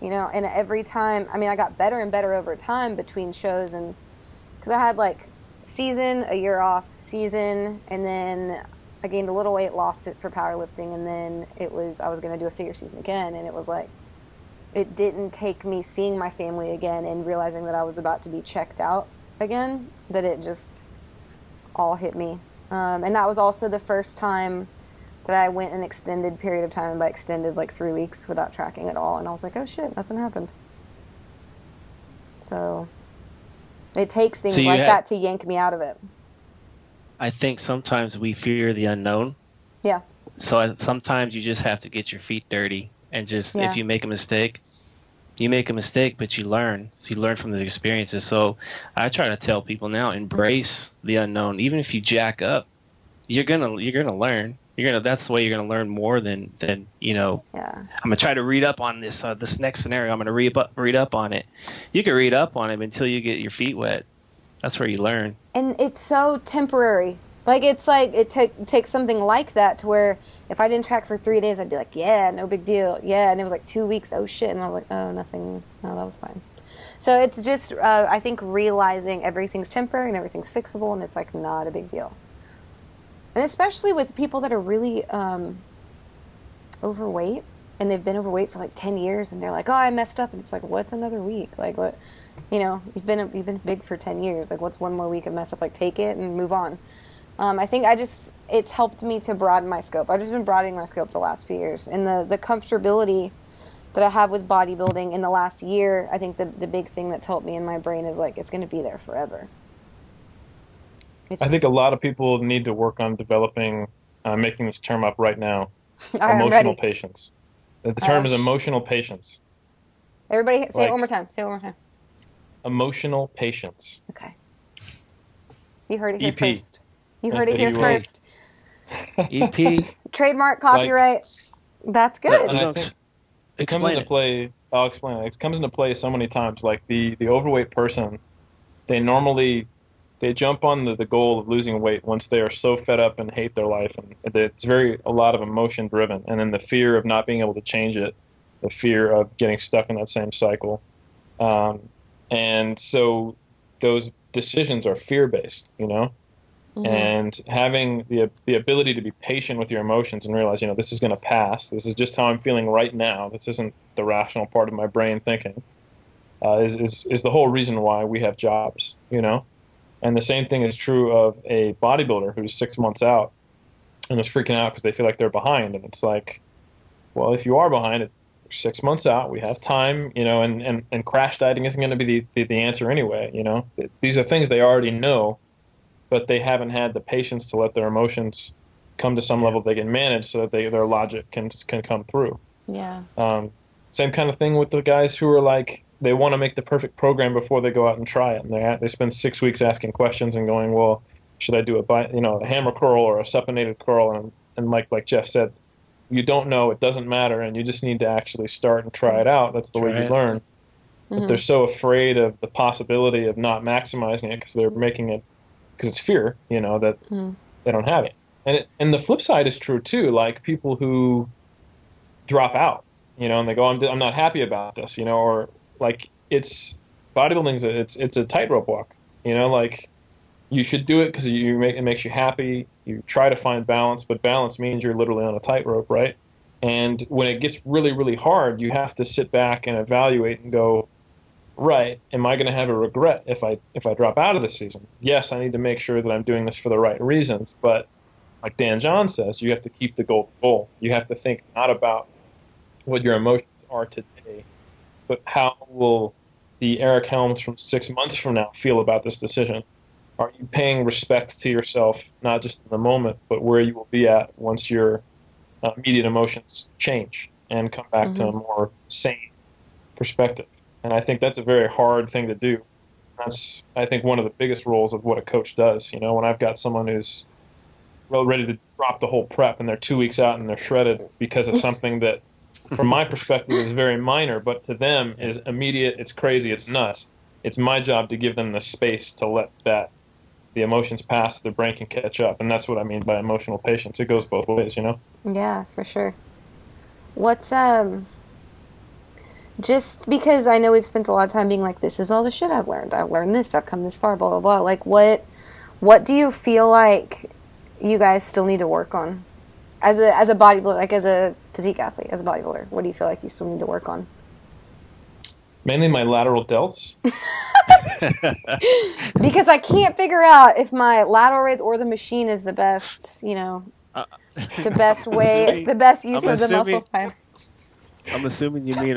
Speaker 1: you know. And every time, I mean, I got better and better over time between shows, and because I had like season, a year off, season, and then I gained a little weight, lost it for powerlifting, and then I was going to do a figure season again, and it was like, it didn't take me seeing my family again and realizing that I was about to be checked out again, that it just all hit me. And that was also the first time that I went an extended period of time, and by extended, like 3 weeks without tracking at all. And I was like, oh shit, nothing happened. So it takes things like that to yank me out of it.
Speaker 3: I think sometimes we fear the unknown.
Speaker 1: Yeah.
Speaker 3: So sometimes you just have to get your feet dirty and just, if you make a mistake, you make a mistake, but you learn. So you learn from the experiences. So I try to tell people now, embrace the unknown. Even if you jack up, you're gonna learn. That's the way you're gonna learn more than you know.
Speaker 1: Yeah.
Speaker 3: I'm gonna try to read up on this next scenario. I'm gonna read up on it. You can read up on it until you get your feet wet. That's where you learn. And
Speaker 1: it's so temporary. Like, it's like it takes something like that to where if I didn't track for 3 days, I'd be like, yeah, no big deal. Yeah, and it was like 2 weeks, oh shit. And I was like, oh, nothing. No, that was fine. So it's just, I think, realizing everything's temporary and everything's fixable, and it's like not a big deal. And especially with people that are really overweight, and they've been overweight for like 10 years, and they're like, oh, I messed up. And it's like, what's another week? Like, what? You know, you've been big for 10 years. Like, what's one more week of mess up? Like, take it and move on. I think it's helped me to broaden my scope. I've just been broadening my scope the last few years. And the comfortability that I have with bodybuilding in the last year, I think the big thing that's helped me in my brain is like, it's going to be there forever.
Speaker 2: I think a lot of people need to work on developing, making this term up right now, emotional patience. The term is emotional patience.
Speaker 1: Everybody say it one more time. Say it one more time.
Speaker 2: Emotional patience.
Speaker 1: Okay. You heard it here
Speaker 2: EP.
Speaker 1: first. You heard it here first.
Speaker 3: EP.
Speaker 1: Trademark, copyright. That's good.
Speaker 2: And I think it comes into play. I'll explain it. It comes into play so many times. Like the overweight person, they jump on the goal of losing weight once they are so fed up and hate their life, and it's a lot of emotion driven. And then the fear of not being able to change it, the fear of getting stuck in that same cycle, and so those decisions are fear based, you know. Mm-hmm. And having the ability to be patient with your emotions and realize, you know, this is going to pass. This is just how I'm feeling right now. This isn't the rational part of my brain thinking. Is the whole reason why we have jobs, you know. And the same thing is true of a bodybuilder who's 6 months out and is freaking out because they feel like they're behind. And it's like, well, if you are behind, you're 6 months out. We have time, you know. And crash dieting isn't going to be the answer anyway. You know, these are things they already know, but they haven't had the patience to let their emotions come to some level they can manage so that their logic can come through.
Speaker 1: Yeah.
Speaker 2: Same kind of thing with the guys who are like, they want to make the perfect program before they go out and try it. And they spend 6 weeks asking questions and going, well, should I do a hammer curl or a supinated curl? And like Jeff said, you don't know, it doesn't matter, and you just need to actually start and try it out. That's the way you learn. Mm-hmm. But they're so afraid of the possibility of not maximizing it because they're making it because it's fear, you know, that they don't have it. And the flip side is true too. Like people who drop out, you know, and they go, I'm not happy about this, you know, or like it's bodybuilding. It's a tightrope walk, you know, like you should do it because it makes you happy. You try to find balance, but balance means you're literally on a tightrope, right? And when it gets really, really hard, you have to sit back and evaluate and go, right, am I going to have a regret if I drop out of the season? Yes, I need to make sure that I'm doing this for the right reasons, but like Dan John says, you have to keep the goal. You have to think not about what your emotions are today, but how will the Eric Helms from 6 months from now feel about this decision? Are you paying respect to yourself, not just in the moment, but where you will be at once your immediate emotions change and come back to a more sane perspective? And I think that's a very hard thing to do. That's, I think, one of the biggest roles of what a coach does. You know, when I've got someone who's ready to drop the whole prep and they're 2 weeks out and they're shredded because of something that, from my perspective, is very minor, but to them is immediate, it's crazy, it's nuts. It's my job to give them the space to let the the emotions pass, the brain can catch up. And that's what I mean by emotional patience. It goes both ways, you know?
Speaker 1: Yeah, for sure. What's just because I know we've spent a lot of time being like, this is all the shit I've learned. I've learned this. I've come this far. Blah blah blah. Like, what do you feel like you guys still need to work on as a bodybuilder, like as a physique athlete, as a bodybuilder? What do you feel like you still need to work on?
Speaker 2: Mainly my lateral delts.
Speaker 1: Because I can't figure out if my lateral raise or the machine is the best, the best way, the best use of the muscle fibers.
Speaker 3: I'm assuming you mean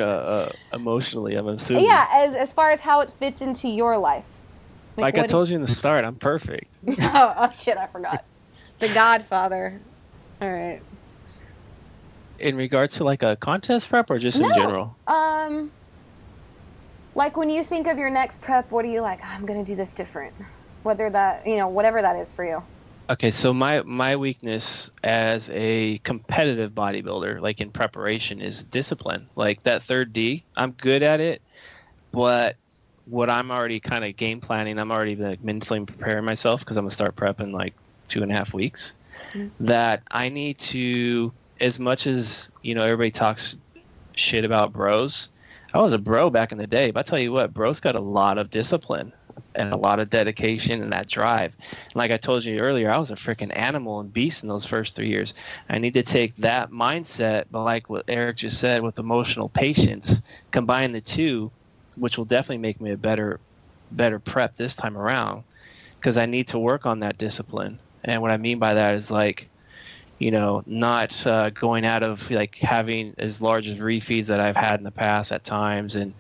Speaker 3: emotionally. I'm assuming.
Speaker 1: Yeah, as far as how it fits into your life.
Speaker 3: Like I told you in the start, I'm perfect.
Speaker 1: Oh shit, I forgot. The Godfather. All right.
Speaker 3: In regards to like a contest prep or just in general?
Speaker 1: Like when you think of your next prep, what are you like? I'm gonna do this different. Whether that, whatever that is for you.
Speaker 3: Okay, so my weakness as a competitive bodybuilder, like in preparation, is discipline. Like that third D, I'm good at it, but what I'm already kind of game planning, I'm already like mentally preparing myself because I'm gonna start prep in like 2.5 weeks. Mm-hmm. That I need to, as much as everybody talks shit about bros. I was a bro back in the day, but I tell you what, bro's got a lot of discipline and a lot of dedication and that drive. And like I told you earlier, I was a freaking animal and beast in those first 3 years. I need to take that mindset, but like what Eric just said, with emotional patience, combine the two, which will definitely make me a better prep this time around, because I need to work on that discipline. And what I mean by that is like, not going out of like having as large as refeeds that I've had in the past at times and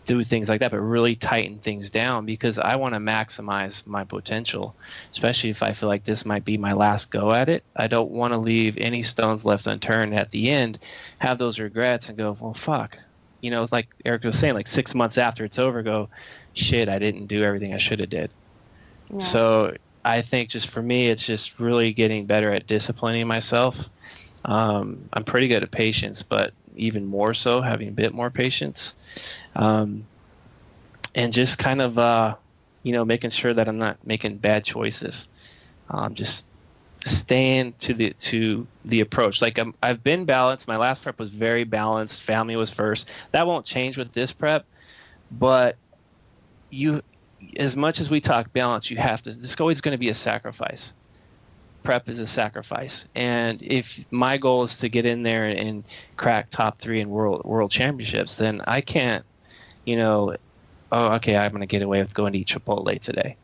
Speaker 3: do things like that, but really tighten things down because I want to maximize my potential, especially if I feel like this might be my last go at it. I don't want to leave any stones left unturned at the end, have those regrets and go, well, fuck. Like Eric was saying, like 6 months after it's over, go, shit, I didn't do everything I should have did. Yeah. So I think just for me, it's just really getting better at disciplining myself. I'm pretty good at patience, but even more so having a bit more patience. And just kind of, making sure that I'm not making bad choices. Just staying to the approach. Like I've been balanced. My last prep was very balanced. Family was first. That won't change with this prep, but as much as we talk balance, you have to. This is always going to be a sacrifice. Prep is a sacrifice, and if my goal is to get in there and crack top 3 in world championships, then I can't. Oh, okay, I'm going to get away with going to eat Chipotle today,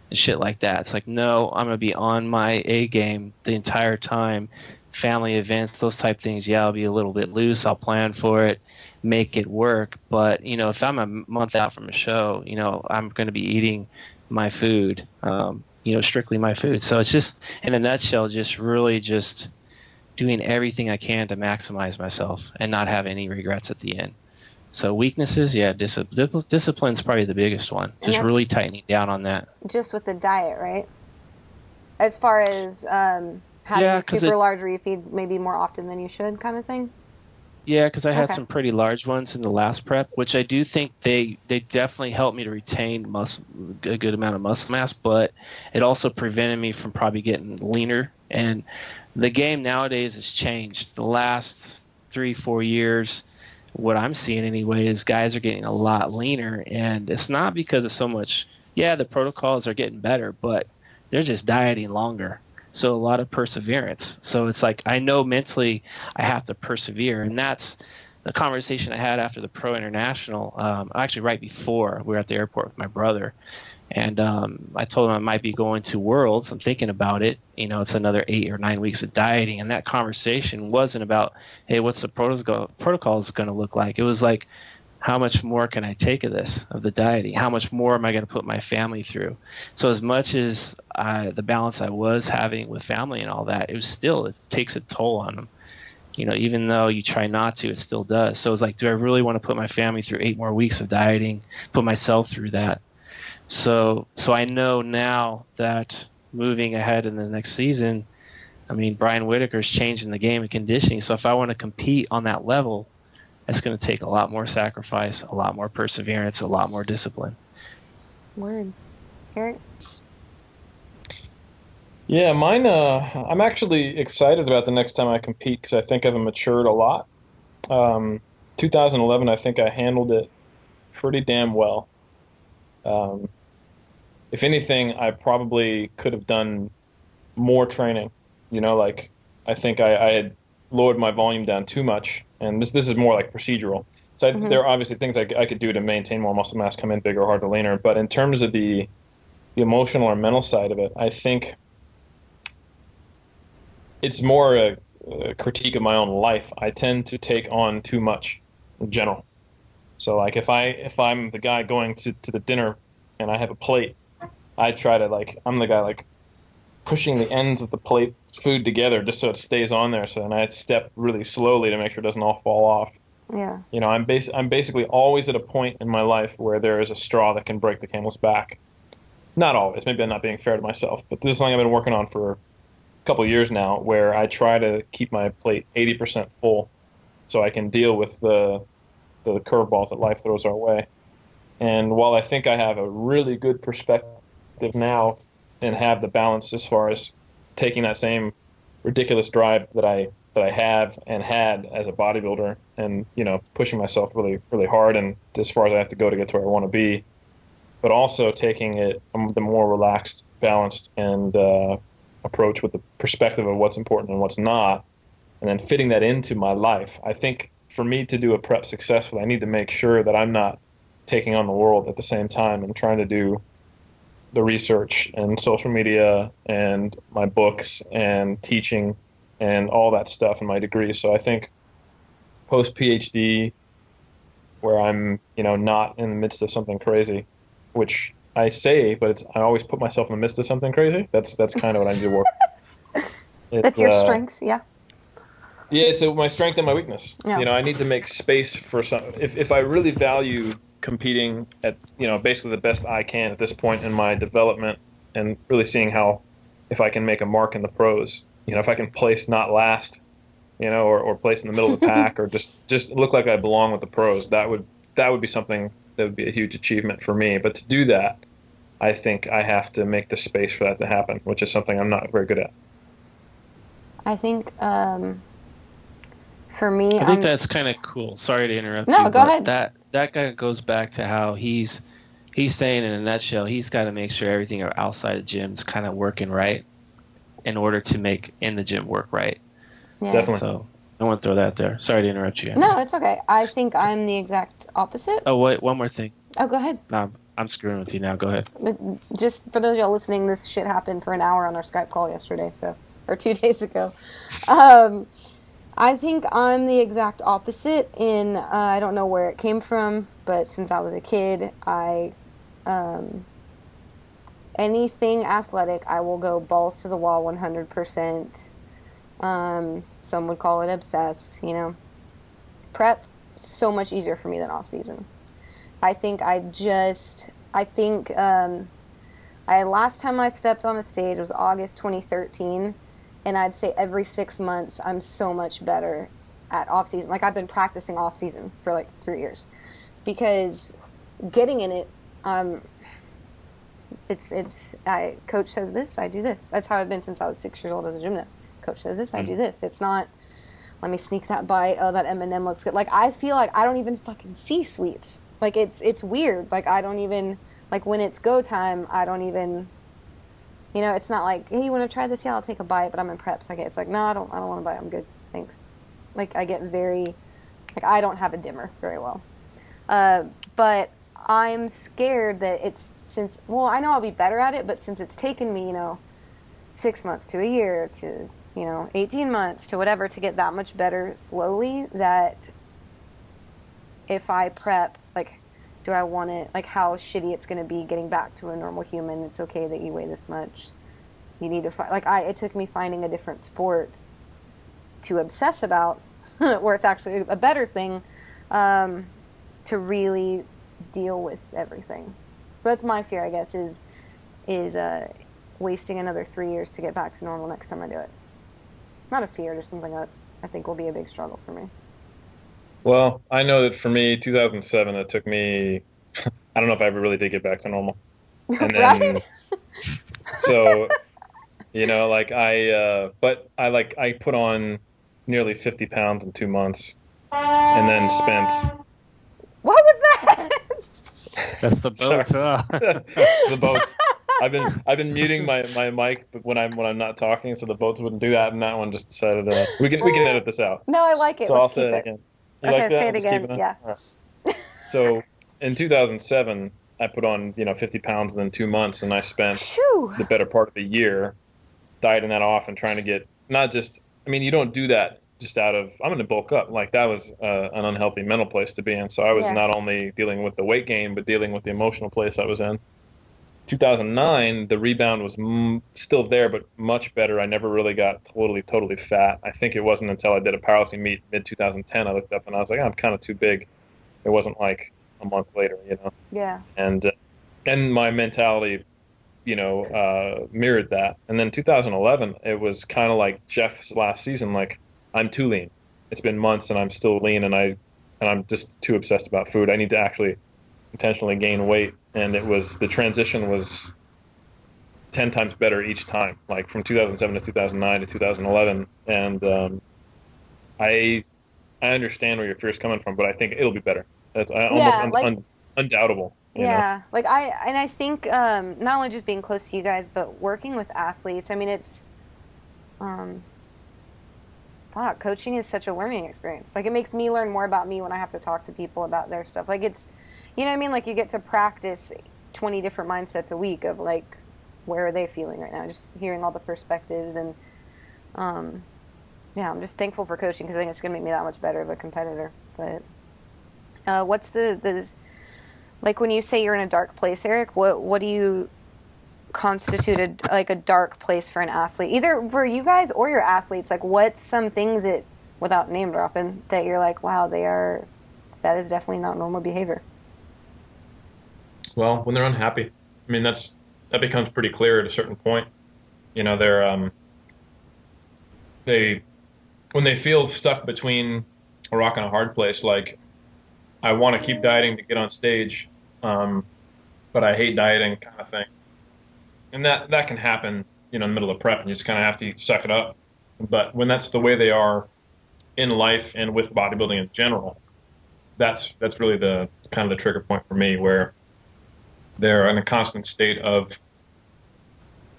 Speaker 3: and shit like that. It's like, no, I'm going to be on my A game the entire time. Family events, those type things, yeah, I'll be a little bit loose. I'll plan for it, make it work. But, if I'm a month out from a show, I'm going to be eating my food, strictly my food. So it's just, in a nutshell, just really just doing everything I can to maximize myself and not have any regrets at the end. So weaknesses, yeah, discipline's probably the biggest one. Just really tightening down on that.
Speaker 1: Just with the diet, right? As far as having super large refeeds maybe more often than you should kind of thing?
Speaker 3: Yeah, because I had some pretty large ones in the last prep, which I do think they definitely helped me to retain a good amount of muscle mass, but it also prevented me from probably getting leaner. And the game nowadays has changed. The last 3-4 years, what I'm seeing anyway, is guys are getting a lot leaner, and it's not because of so much. Yeah, the protocols are getting better, but they're just dieting longer. So a lot of perseverance. So it's like, I know mentally I have to persevere. And that's the conversation I had after the Pro International. Actually, right before we were at the airport with my brother. And I told him I might be going to Worlds. I'm thinking about it. It's another 8 or 9 weeks of dieting. And that conversation wasn't about, hey, what's the protocol is going to look like? It was like, how much more can I take of the dieting? How much more am I going to put my family through? So as much as the balance I was having with family and all that, it takes a toll on them. Even though you try not to, it still does. So it's like, do I really want to put my family through 8 more weeks of dieting, put myself through that? So I know now that moving ahead in the next season, Brian Whitaker's changing the game of conditioning. So if I want to compete on that level, it's going to take a lot more sacrifice, a lot more perseverance, a lot more discipline.
Speaker 1: Word. Eric?
Speaker 2: Yeah, mine. I'm actually excited about the next time I compete because I think I've matured a lot. Um, 2011, I think I handled it pretty damn well. Um, if anything, I probably could have done more training. Like I think I had lowered my volume down too much, and this is more like procedural. So
Speaker 1: Hmm.
Speaker 2: there are obviously things I could do to maintain more muscle mass, come in bigger, harder, leaner. But in terms of the emotional or mental side of it, I think it's more a critique of my own life. I tend to take on too much in general. So like if I'm the guy going to the dinner and I have a plate, I try to like I'm the guy like pushing the ends of the plate food together just so it stays on there. So then I step really slowly to make sure it doesn't all fall off.
Speaker 1: Yeah.
Speaker 2: I'm basically always at a point in my life where there is a straw that can break the camel's back. Not always. Maybe I'm not being fair to myself, but this is something I've been working on for a couple of years now, where I try to keep my plate 80% full so I can deal with the curveballs that life throws our way. And while I think I have a really good perspective now and have the balance as far as taking that same ridiculous drive that I have and had as a bodybuilder and pushing myself really really hard and as far as I have to go to get to where I want to be, but also taking it the more relaxed, balanced, and approach with the perspective of what's important and what's not, and then fitting that into my life. I think for me to do a prep successfully, I need to make sure that I'm not taking on the world at the same time and trying to do the research and social media and my books and teaching and all that stuff in my degree. So I think post PhD, where I'm, not in the midst of something crazy, which I say, but I always put myself in the midst of something crazy. That's kind of what I need to work.
Speaker 1: That's
Speaker 2: It's
Speaker 1: your strength. Yeah.
Speaker 2: Yeah, it's my strength and my weakness.
Speaker 1: Yeah.
Speaker 2: I need to make space for some. If I really value competing at, basically the best I can at this point in my development, and really seeing how, if I can make a mark in the pros, if I can place not last, or place in the middle of the pack, or just look like I belong with the pros, that would be something that would be a huge achievement for me. But to do that, I think I have to make the space for that to happen, which is something I'm not very good at.
Speaker 1: I think for me,
Speaker 3: I think that's kind of cool. Sorry to interrupt
Speaker 1: no,
Speaker 3: you,
Speaker 1: go
Speaker 3: but
Speaker 1: ahead.
Speaker 3: that guy goes back to how he's saying in a nutshell, he's got to make sure everything outside of gym's kind of working right in order to make in the gym work right.
Speaker 1: Yeah.
Speaker 2: Definitely.
Speaker 3: So I want to throw that there. Sorry to interrupt you,
Speaker 1: No,
Speaker 3: Andrea.
Speaker 1: it's okay. I think I'm the exact opposite.
Speaker 3: Oh, wait, one more thing.
Speaker 1: Oh, go ahead.
Speaker 3: No, I'm screwing with you now. Go ahead.
Speaker 1: But just for those of y'all listening, this shit happened for an hour on our Skype call yesterday, or 2 days ago. Um, I think I'm the exact opposite. I don't know where it came from, but since I was a kid, um, anything athletic, I will go balls to the wall 100%. Some would call it obsessed, Prep, so much easier for me than off season. I think last time I stepped on a stage was August 2013, and I'd say every 6 months I'm so much better at off season. Like I've been practicing off season for like 3 years because getting in it, coach says this, I do this. That's how I've been since I was 6 years old as a gymnast. Coach says this, I do this. It's not, let me sneak that bite. Oh, that M&M looks good. Like I feel like I don't even fucking see sweets. Like it's weird. Like I don't even, like when it's go time, I don't even, it's not like, hey, you want to try this? Yeah, I'll take a bite. But I'm in prep, so it's like, no, I don't want to bite. I'm good, thanks. Like I get very, like I don't have a dimmer very well. But I'm scared that I know I'll be better at it, but since it's taken me, 6 months to a year to 18 months to whatever to get that much better slowly, that if I prep, like, do I want it, like how shitty it's going to be getting back to a normal human. It's okay that you weigh this much. You need to find, like it took me finding a different sport to obsess about where it's actually a better thing, to really deal with everything. So that's my fear, I guess, is wasting another 3 years to get back to normal next time I do it. Not a fear, just something that I think will be a big struggle for me.
Speaker 2: Well, I know that for me, 2007, it took me, I don't know if I ever really did get back to normal. And
Speaker 1: Right?
Speaker 2: then, so Like I put on nearly 50 pounds in 2 months and then spent.
Speaker 1: What was that?
Speaker 3: That's the boat.
Speaker 2: Sorry. The boats. I've been muting my mic when I'm not talking, so the boats wouldn't do that, and that one just decided we can edit this out.
Speaker 1: No, I like it.
Speaker 2: So
Speaker 1: Let's
Speaker 2: I'll
Speaker 1: keep
Speaker 2: say it
Speaker 1: it.
Speaker 2: again. You
Speaker 1: Okay,
Speaker 2: like that?
Speaker 1: say it
Speaker 2: Just keep
Speaker 1: again.
Speaker 2: in?
Speaker 1: Yeah.
Speaker 2: All right. So in 2007, I put on 50 pounds in 2 months, and I spent
Speaker 1: Phew.
Speaker 2: the better part of a year dieting that off and trying to get not just. I mean, you don't do that just out of I'm going to bulk up. Like that was an unhealthy mental place to be in. So I was
Speaker 1: Yeah.
Speaker 2: not only dealing with the weight gain, but dealing with the emotional place I was in. 2009, the rebound was still there, but much better. I never really got totally fat. I think it wasn't until I did a powerlifting meet mid 2010 I looked up and I was like, I'm kind of too big. It wasn't like a month later.
Speaker 1: Yeah.
Speaker 2: And my mentality, mirrored that. And then 2011, it was kind of like Jeff's last season. Like I'm too lean. It's been months and I'm still lean, and I'm just too obsessed about food. I need to actually intentionally gain weight, and the transition was 10 times better each time, like from 2007 to 2009 to 2011. And I understand where your fear is coming from, but I think it'll be better. That's almost
Speaker 1: Yeah, like
Speaker 2: undoubtable.
Speaker 1: yeah, like I think not only just being close to you guys, but working with athletes. I mean, it's um fuck, coaching is such a learning experience. Like it makes me learn more about me when I have to talk to people about their stuff. Like it's, you know what I mean? Like you get to practice 20 different mindsets a week of like, where are they feeling right now? Just hearing all the perspectives and, yeah, I'm just thankful for coaching because I think it's going to make me that much better of a competitor. But what's the like when you say you're in a dark place, Eric? What do you constituted like a dark place for an athlete, either for you guys or your athletes? Like what's some things that, without name dropping, that you're like, wow, that is definitely not normal behavior?
Speaker 2: Well, when they're unhappy, I mean that becomes pretty clear at a certain point. They when they feel stuck between a rock and a hard place, like I want to keep dieting to get on stage, but I hate dieting kind of thing. And that can happen, in the middle of prep, and you just kind of have to suck it up. But when that's the way they are in life and with bodybuilding in general, that's really the kind of the trigger point for me, where they're in a constant state of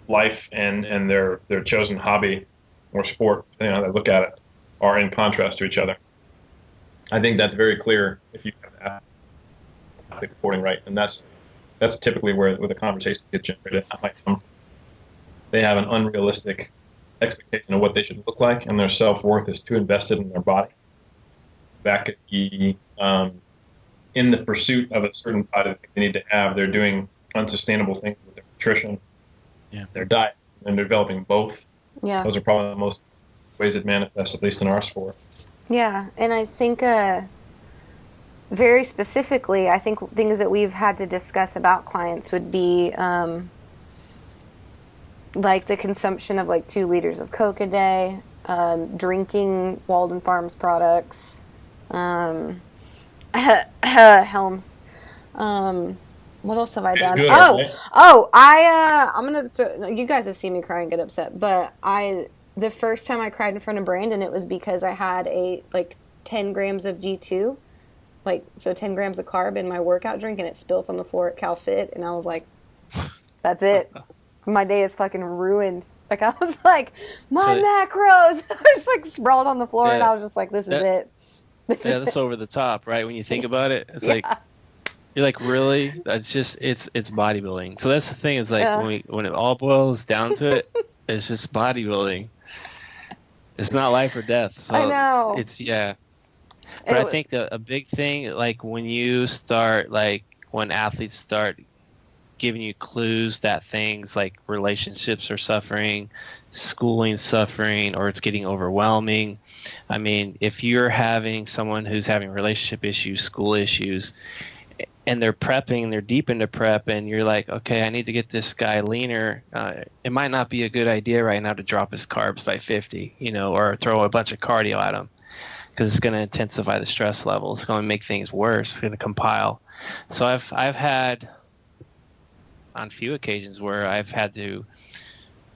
Speaker 2: life and their chosen hobby or sport, depending on how they look at it, are in contrast to each other. I think that's very clear if you have athlete reporting right, and that's typically where the conversation gets generated. They have an unrealistic expectation of what they should look like, and their self-worth is too invested in their body. That could be in the pursuit of a certain body that they need to have. They're doing unsustainable things with their nutrition, their diet, and they're developing both.
Speaker 1: Yeah.
Speaker 2: Those are probably the most ways it manifests, at least in our sport.
Speaker 1: Yeah, and I think very specifically, I think things that we've had to discuss about clients would be like the consumption of like 2 liters of Coke a day, drinking Walden Farms products, Helms. What else have I done?
Speaker 2: Good,
Speaker 1: I'm gonna. You guys have seen me cry and get upset, but the first time I cried in front of Brandon, it was because I had 10 grams of G2, 10 grams of carb in my workout drink, and it spilt on the floor at CalFit, and I was like, that's it. My day is fucking ruined. Like, I was like, my macros. I was like sprawled on the floor, and I was just like, this is it.
Speaker 3: That's over the top, right? When you think about it, it's like, you're like, really? That's just, it's bodybuilding. So that's the thing, is like, when it all boils down to it, it's just bodybuilding. It's not life or death. So
Speaker 1: I know.
Speaker 3: It's But I think a big thing, like when when athletes start giving you clues that things like relationships are suffering, schooling's suffering, or it's getting overwhelming. I mean, if you're having someone who's having relationship issues, school issues, and they're prepping, they're deep into prep, and you're like, okay, I need to get this guy leaner. It might not be a good idea right now to drop his carbs by 50, or throw a bunch of cardio at him, because it's going to intensify the stress level. It's going to make things worse. It's going to compile. So I've had on few occasions where I've had to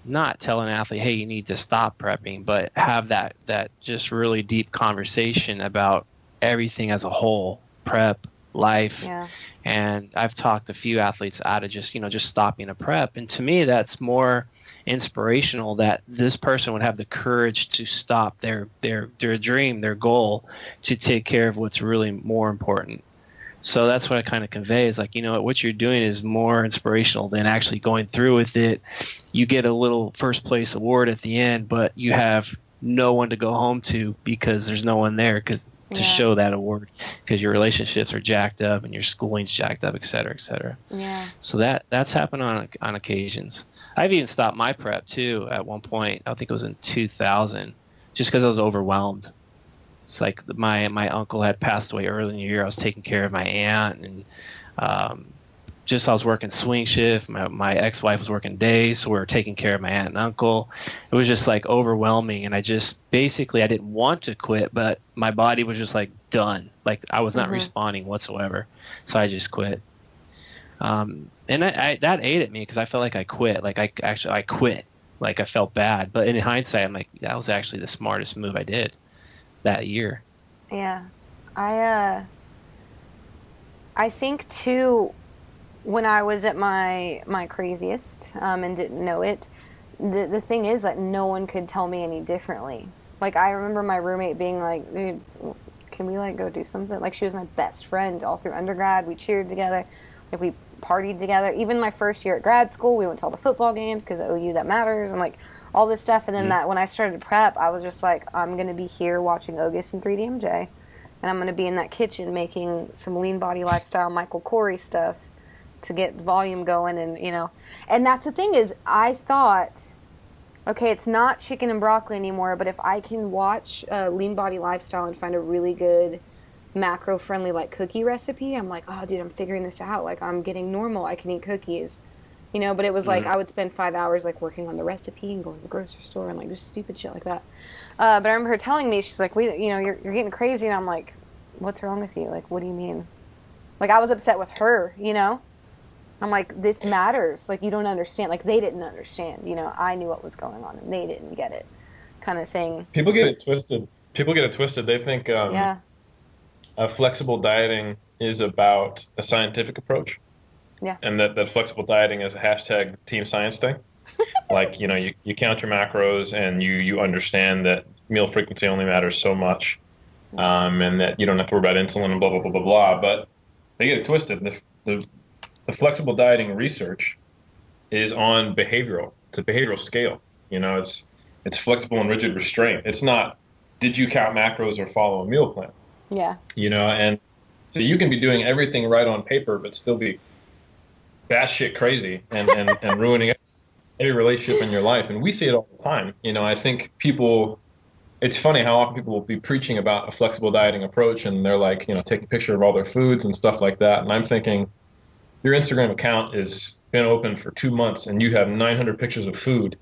Speaker 3: not tell an athlete, hey, you need to stop prepping, but have that just really deep conversation about everything as a whole, prep, life.
Speaker 1: Yeah.
Speaker 3: And I've talked a few athletes out of just stopping a prep. And to me, that's more inspirational, that this person would have the courage to stop their dream, their goal, to take care of what's really more important. So that's what I kind of convey is like, what you're doing is more inspirational than actually going through with it. You get a little first place award at the end, but you have no one to go home to because there's no one there to show that award, because your relationships are jacked up and your schooling's jacked up, et cetera, et cetera.
Speaker 1: Yeah.
Speaker 3: So that's happened on occasions. I've even stopped my prep too at one point. I think it was in 2000, just because I was overwhelmed. It's like my uncle had passed away early in the year. I was taking care of my aunt, and I was working swing shift. My ex-wife was working days, so we were taking care of my aunt and uncle. It was just like overwhelming, and I didn't want to quit, but my body was just like done. Like I was not responding whatsoever, so I just quit. And that ate at me because I felt like I quit. Like I quit. Like I felt bad, but in hindsight, I'm like, that was actually the smartest move I did that year.
Speaker 1: Yeah. I think too, when I was at my craziest and didn't know it, the thing is that no one could tell me any differently. Like I remember my roommate being like, dude, can we like go do something? Like she was my best friend all through undergrad. We cheered together, like we partied together. Even my first year at grad school, we went to all the football games because at OU that matters, and like all this stuff. And then that when I started prep, I was just like, I'm gonna be here watching August and 3DMJ, and I'm gonna be in that kitchen making some lean body lifestyle Michael Corey stuff to get volume going. And and that's the thing is, I thought, okay, it's not chicken and broccoli anymore, but if I can watch lean body lifestyle and find a really good macro friendly like cookie recipe, I'm like, oh dude, I'm figuring this out. Like I'm getting normal, I can eat cookies, but it was like I would spend 5 hours like working on the recipe and going to the grocery store and like just stupid shit like that. But I remember her telling me, she's like, you're getting crazy. And I'm like, what's wrong with you? Like, what do you mean? Like I was upset with her, I'm like, this matters. Like, you don't understand. Like, they didn't understand. I knew what was going on, and they didn't get it, kind of thing.
Speaker 2: People get it twisted. They think flexible dieting is about a scientific approach.
Speaker 1: Yeah.
Speaker 2: And that flexible dieting is a hashtag team science thing. Like, you count your macros, and you understand that meal frequency only matters so much, and that you don't have to worry about insulin and blah, blah, blah, blah, blah. But they get it twisted. The flexible dieting research is on behavioral. It's a behavioral scale. It's flexible and rigid restraint. It's not, did you count macros or follow a meal plan?
Speaker 1: Yeah.
Speaker 2: And so you can be doing everything right on paper, but still be batshit crazy and ruining every relationship in your life. And we see it all the time. I think it's funny how often people will be preaching about a flexible dieting approach, and they're like, taking a picture of all their foods and stuff like that. And I'm thinking, your Instagram account has been open for 2 months and you have 900 pictures of food.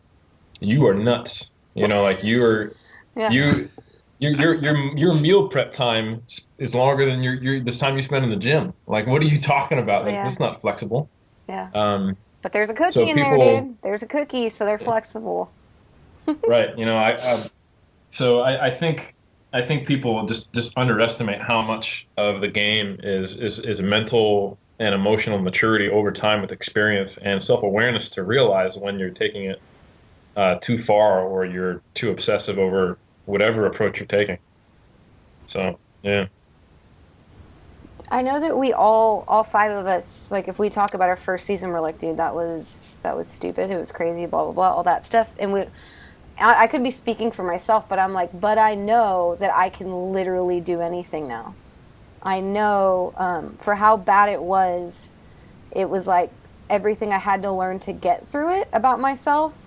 Speaker 2: You are nuts. Like your meal prep time is longer than this time you spend in the gym. Like, what are you talking about? Like, that's not flexible.
Speaker 1: Yeah. But there's a cookie in there, dude. There's a cookie, so they're flexible.
Speaker 2: Right. I think people just underestimate how much of the game is mental and emotional maturity over time with experience and self-awareness to realize when you're taking it too far or you're too obsessive over whatever approach you're taking. So, yeah.
Speaker 1: I know that we all 5 of us, like if we talk about our first season, we're like, dude, that was stupid. It was crazy, blah, blah, blah, all that stuff. And I could be speaking for myself, but I'm like, but I know that I can literally do anything now. I know for how bad it was like everything I had to learn to get through it about myself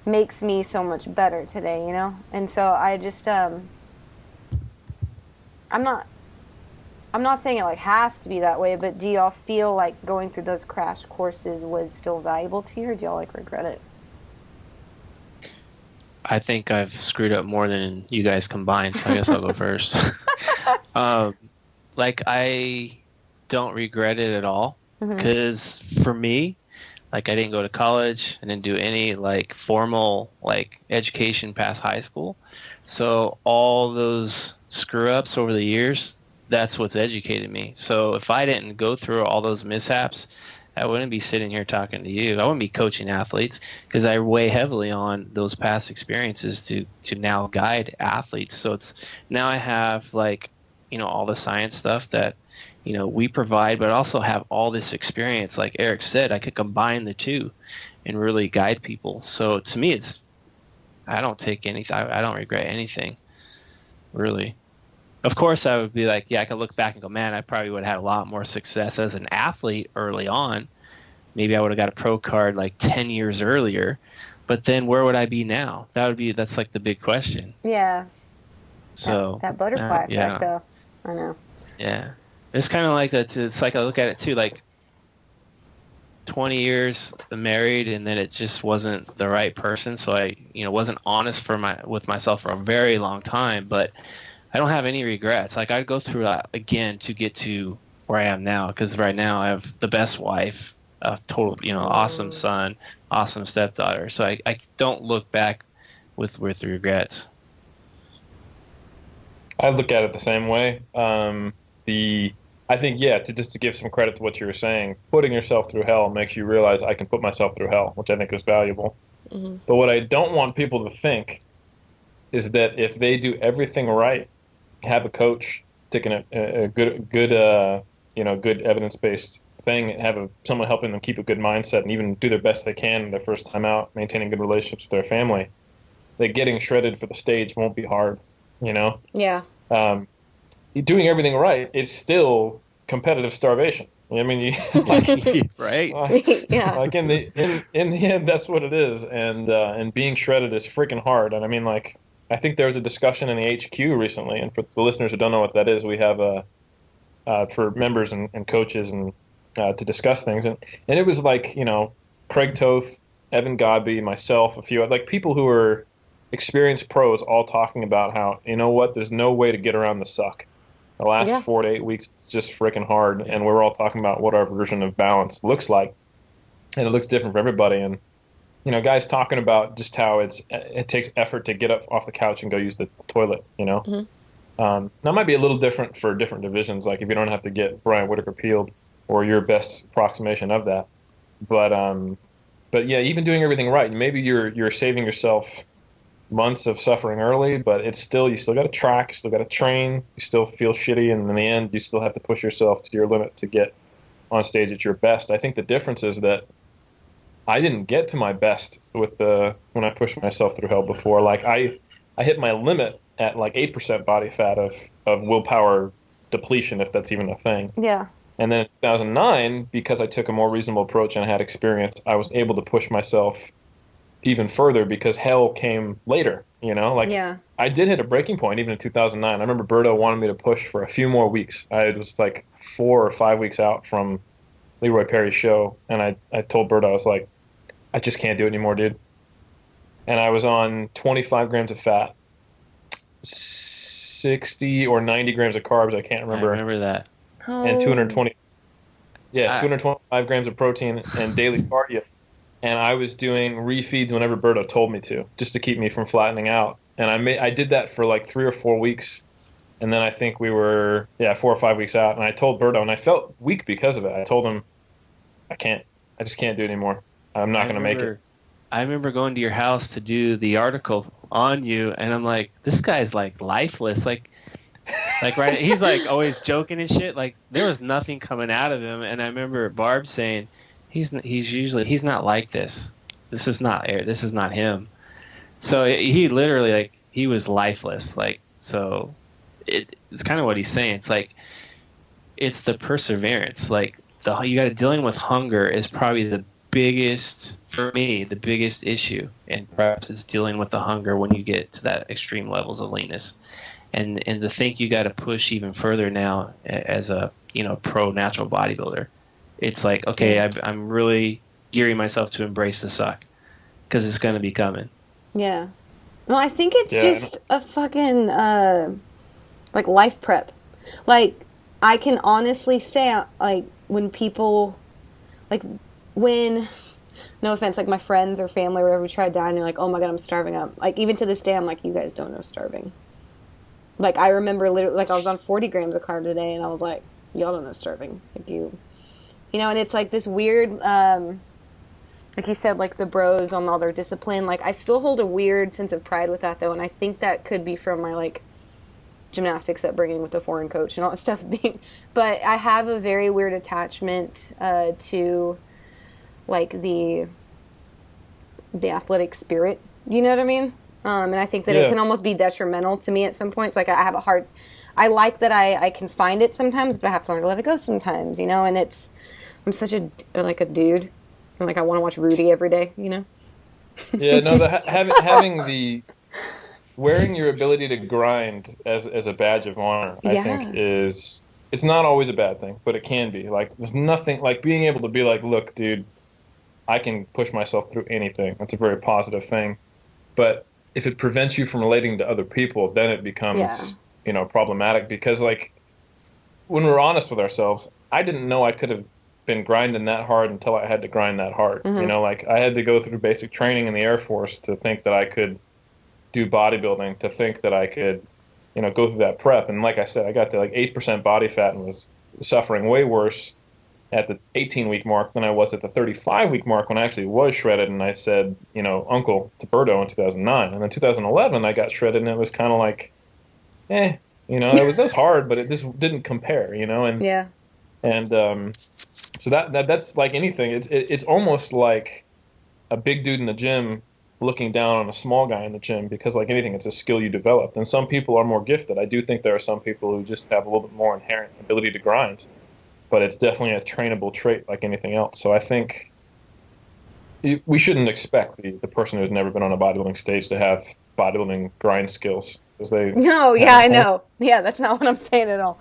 Speaker 1: makes me so much better today, And so I just, I'm not saying it like has to be that way, but do y'all feel like going through those crash courses was still valuable to you, or do y'all like regret it?
Speaker 3: I think I've screwed up more than you guys combined, so I guess I'll go first. Like, I don't regret it at all, because for me, Like I didn't go to college. I didn't do any like formal like education past high school. So all those screw ups over the years, that's what's educated me. So if I didn't go through all those mishaps, I wouldn't be sitting here talking to you. I wouldn't be coaching athletes because I weigh heavily on those past experiences to now guide athletes. So it's now I have like, all the science stuff that we provide, but also have all this experience. Like Eric said, I could combine the two and really guide people. So to me, I don't take anything. I don't regret anything, really. Of course, I would be like, yeah, I could look back and go, man, I probably would have had a lot more success as an athlete early on. Maybe I would have got a pro card like 10 years earlier, but then where would I be now? That's like the big question.
Speaker 1: Yeah.
Speaker 3: So
Speaker 1: that butterfly effect,
Speaker 3: yeah.
Speaker 1: though. I know.
Speaker 3: Yeah. It's kind of like that. It's like I look at it too, like 20 years married, and then it just wasn't the right person. So I, wasn't honest with myself for a very long time, but I don't have any regrets. Like I'd go through that again to get to where I am now. Because right now I have the best wife, a total, awesome son, awesome stepdaughter. So I don't look back with regrets.
Speaker 2: I look at it the same way. I think, yeah, to give some credit to what you were saying, putting yourself through hell makes you realize I can put myself through hell, which I think is valuable.
Speaker 1: Mm-hmm.
Speaker 2: But what I don't want people to think is that if they do everything right, have a coach, taking a good evidence-based thing, have someone helping them keep a good mindset and even do their best they can their first time out, maintaining good relationships with their family, that getting shredded for the stage won't be hard,
Speaker 1: Yeah.
Speaker 2: Doing everything right is still competitive starvation. I mean,
Speaker 3: right?
Speaker 1: Yeah.
Speaker 2: Like in the end, that's what it is, and being shredded is freaking hard. And I mean, like, I think there was a discussion in the HQ recently, and for the listeners who don't know what that is, we have for members and coaches and to discuss things, and it was like Craig Toth, Evan Godby, myself, a few like people who are experienced pros all talking about how there's no way to get around the suck. The last 4 to 8 weeks is just freaking hard, and we're all talking about what our version of balance looks like, and it looks different for everybody. And guys talking about just how it takes effort to get up off the couch and go use the toilet.
Speaker 1: Mm-hmm.
Speaker 2: That might be a little different for different divisions. Like if you don't have to get Brian Whitaker peeled, or your best approximation of that. But yeah, even doing everything right, maybe you're saving yourself months of suffering early, but you still got to track, you still got to train, you still feel shitty, and in the end, you still have to push yourself to your limit to get on stage at your best. I think the difference is that I didn't get to my best when I pushed myself through hell before. Like I hit my limit at like 8% body fat of willpower depletion, if that's even a thing.
Speaker 1: Yeah.
Speaker 2: And then in 2009, because I took a more reasonable approach and I had experience, I was able to push myself even further because hell came later, I did hit a breaking point even in 2009. I remember Berto wanted me to push for a few more weeks. I was like 4 or 5 weeks out from Leroy Perry's show, and I told Berto, I was like, I just can't do it anymore, dude. And I was on 25 grams of fat, 60 or 90 grams of carbs, I can't remember.
Speaker 3: I remember that.
Speaker 2: And 225 grams of protein and daily cardio. And I was doing refeeds whenever Berto told me to, just to keep me from flattening out. And I did that for like 3 or 4 weeks. And then I think we were 4 or 5 weeks out. And I told Berto, and I felt weak because of it. I told him, I just can't do it anymore. I'm not going to make it.
Speaker 3: I remember going to your house to do the article on you, and I'm like, this guy's like lifeless. Like right, he's like always joking and shit. Like there was nothing coming out of him. And I remember Barb saying, he's not like this. This is not him. So he literally like he was lifeless. Like so, it's kind of what he's saying. It's like it's the perseverance. Like you got to dealing with hunger is probably the biggest issue, and perhaps it's dealing with the hunger when you get to that extreme levels of leanness, and to think you got to push even further now as a pro natural bodybuilder. It's like, okay, I'm really gearing myself to embrace the suck because it's going to be coming.
Speaker 1: Yeah. Well, I think it's just a fucking, like, life prep. Like, I can honestly say, like, when people, like, when
Speaker 4: no offense, like my friends or family or whatever, we try to diet and you're like, oh my God, I'm starving. I'm like, even to this day, I'm like, you guys don't know starving. Like, I remember literally, like, I was on 40 grams of carbs a day and I was like, y'all don't know starving. Like, you know, and it's like this weird, like you said, like the bros on all their discipline. Like, I still hold a weird sense of pride with that though. And I think that could be from my like gymnastics upbringing with the foreign coach and all that stuff but I have a very weird attachment to like the athletic spirit, you know what I mean? And I think that it can almost be detrimental to me at some points. Like I have I like that I can find it sometimes, but I have to learn to let it go sometimes, you know? And I'm such a dude. And like I want to watch Rudy every day, you know?
Speaker 2: Yeah, no, having the wearing your ability to grind as a badge of honor, I think it's not always a bad thing, but it can be. Like there's nothing like being able to be like, look, dude, I can push myself through anything. That's a very positive thing. But if it prevents you from relating to other people, then it becomes, you know, problematic because like when we're honest with ourselves, I didn't know I could have been grinding that hard until I had to grind that hard. You know, like I had to go through basic training in the Air Force to think that I could do bodybuilding, to think that I could, you know, go through that prep. And like I said, I got to like 8% body fat and was suffering way worse at the 18-week mark than I was at the 35-week mark when I actually was shredded. And I said, you know, uncle to Berto in 2009. And then 2011, I got shredded and it was kind of like, you know, it was hard, but it just didn't compare, you know? And, so that's like anything. It's almost like a big dude in the gym looking down on a small guy in the gym because like anything, it's a skill you developed. And some people are more gifted. I do think there are some people who just have a little bit more inherent ability to grind, but it's definitely a trainable trait like anything else. So I think we shouldn't expect the person who's never been on a bodybuilding stage to have bodybuilding grind skills because they.
Speaker 4: No, yeah, I know. Yeah, that's not what I'm saying at all.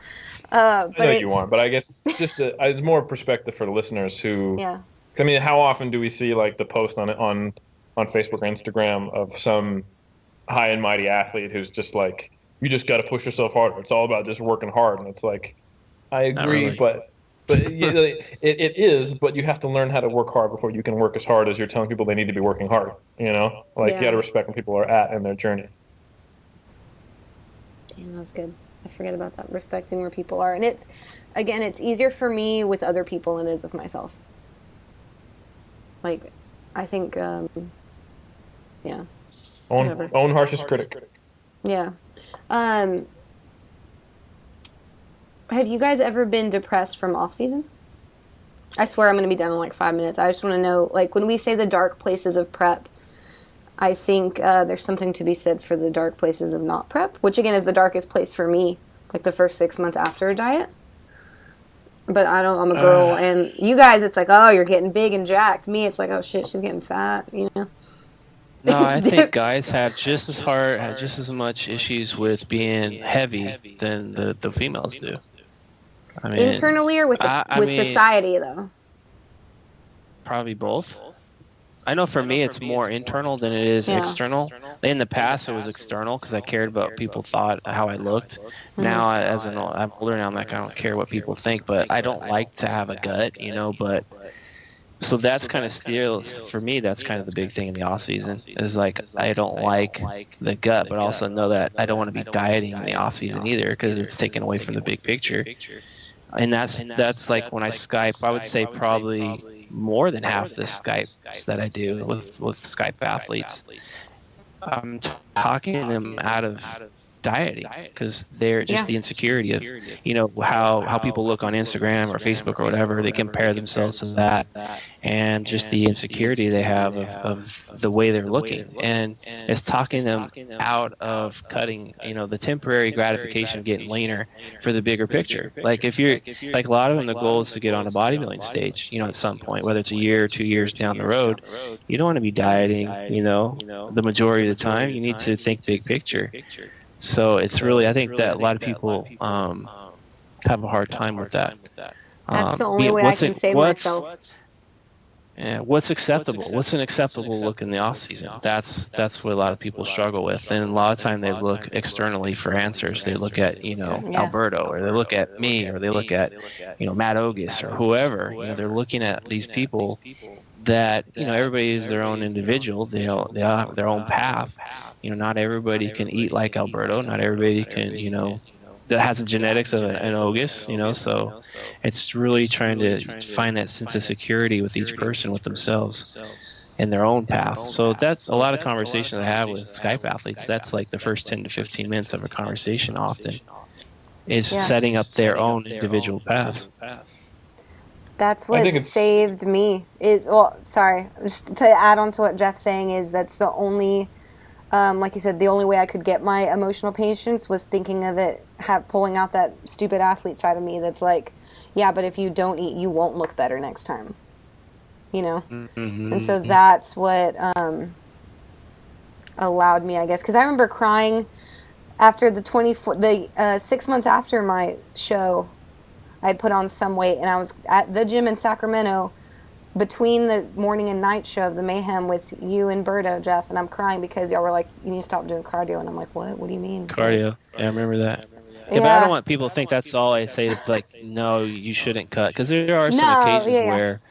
Speaker 4: But
Speaker 2: I know you aren't, but I guess it's just it's more perspective for the listeners who.
Speaker 4: Yeah.
Speaker 2: I mean, how often do we see like the post on Facebook or Instagram of some high and mighty athlete who's just like, you just got to push yourself harder. It's all about just working hard. And it's like, I agree,
Speaker 3: really.
Speaker 2: but it is, but you have to learn how to work hard before you can work as hard as you're telling people they need to be working hard. You know, like you got to respect when people are at in their journey.
Speaker 4: Damn, that was good. I forget about that. Respecting where people are. And it's easier for me with other people than it is with myself. Like, I think,
Speaker 2: Own harshest critic.
Speaker 4: Yeah. Have you guys ever been depressed from off season? I swear I'm going to be done in like 5 minutes. I just want to know, like, when we say the dark places of prep, I think there's something to be said for the dark places of not prep, which again is the darkest place for me, like the first 6 months after a diet. But I'm a girl, and you guys, it's like, oh, you're getting big and jacked. Me, it's like, oh shit, she's getting fat, you know?
Speaker 3: No, I think guys have just as much issues with being heavy than the females do. I mean,
Speaker 4: internally or with society, though?
Speaker 3: Probably both. I know for me it's more internal than it is external. In the past it was external because I cared about what people thought, how I looked. Now I'm older now, I'm like, I don't care what people think, but I don't like to have a gut, you know, but so that's kind of still, for me, that's kind of the big thing in the off season is like, I don't like the gut, but also know that I don't want to be dieting in the off season either because it's taken away from the big picture. And that's like when I Skype, I would say probably more than half the Skypes that I do with Skype athletes, I'm talking them out of dieting because they're just the insecurity of, you know, how people look on Instagram or Facebook or whatever. They compare themselves to that, and just the insecurity they have of the way they're looking, and it's talking them out of cutting, you know, the temporary gratification of getting leaner for the bigger picture. Like if you're like a lot of them, the goal is to get on a bodybuilding stage, you know, at some point, whether it's a year or 2 years down the road. You don't want to be dieting, you know, the majority of the time. You need to think big picture. So it's really, I think that a lot of people have a hard time with that.
Speaker 4: That's the only way I can save myself.
Speaker 3: Yeah, what's acceptable? What's an acceptable look in the off season? That's what a lot of people struggle with, and a lot of time they look externally for answers. They look at, you know, Alberto, or they look at me, or they look at, you know, Matt Ogus or whoever. You know, they're looking at these people that, everybody is their own individual. They all have their own path. Not everybody can eat like Alberto. Not everybody can, that has the genetics of an August, so it's really trying to find that sense of security with each person, with themselves and their own path. So that's a lot of conversation I have with Skype athletes. That's like the first 10 to 15 minutes of a conversation often is setting up their own individual paths.
Speaker 4: That's what saved me. Just to add on to what Jeff's saying is that's the only, like you said, the only way I could get my emotional patience was thinking of it, pulling out that stupid athlete side of me that's like, yeah, but if you don't eat, you won't look better next time. And so that's what allowed me, I guess, because I remember crying after the 6 months after my show. I had put on some weight, and I was at the gym in Sacramento between the morning and night show of the Mayhem with you and Berto, Jeff, and I'm crying because y'all were like, you need to stop doing cardio, and I'm like, what do you mean?
Speaker 3: Cardio. Yeah, I remember that. Yeah, but I don't want people to think that's all I say. It's like, no, you shouldn't cut, because there are some occasions where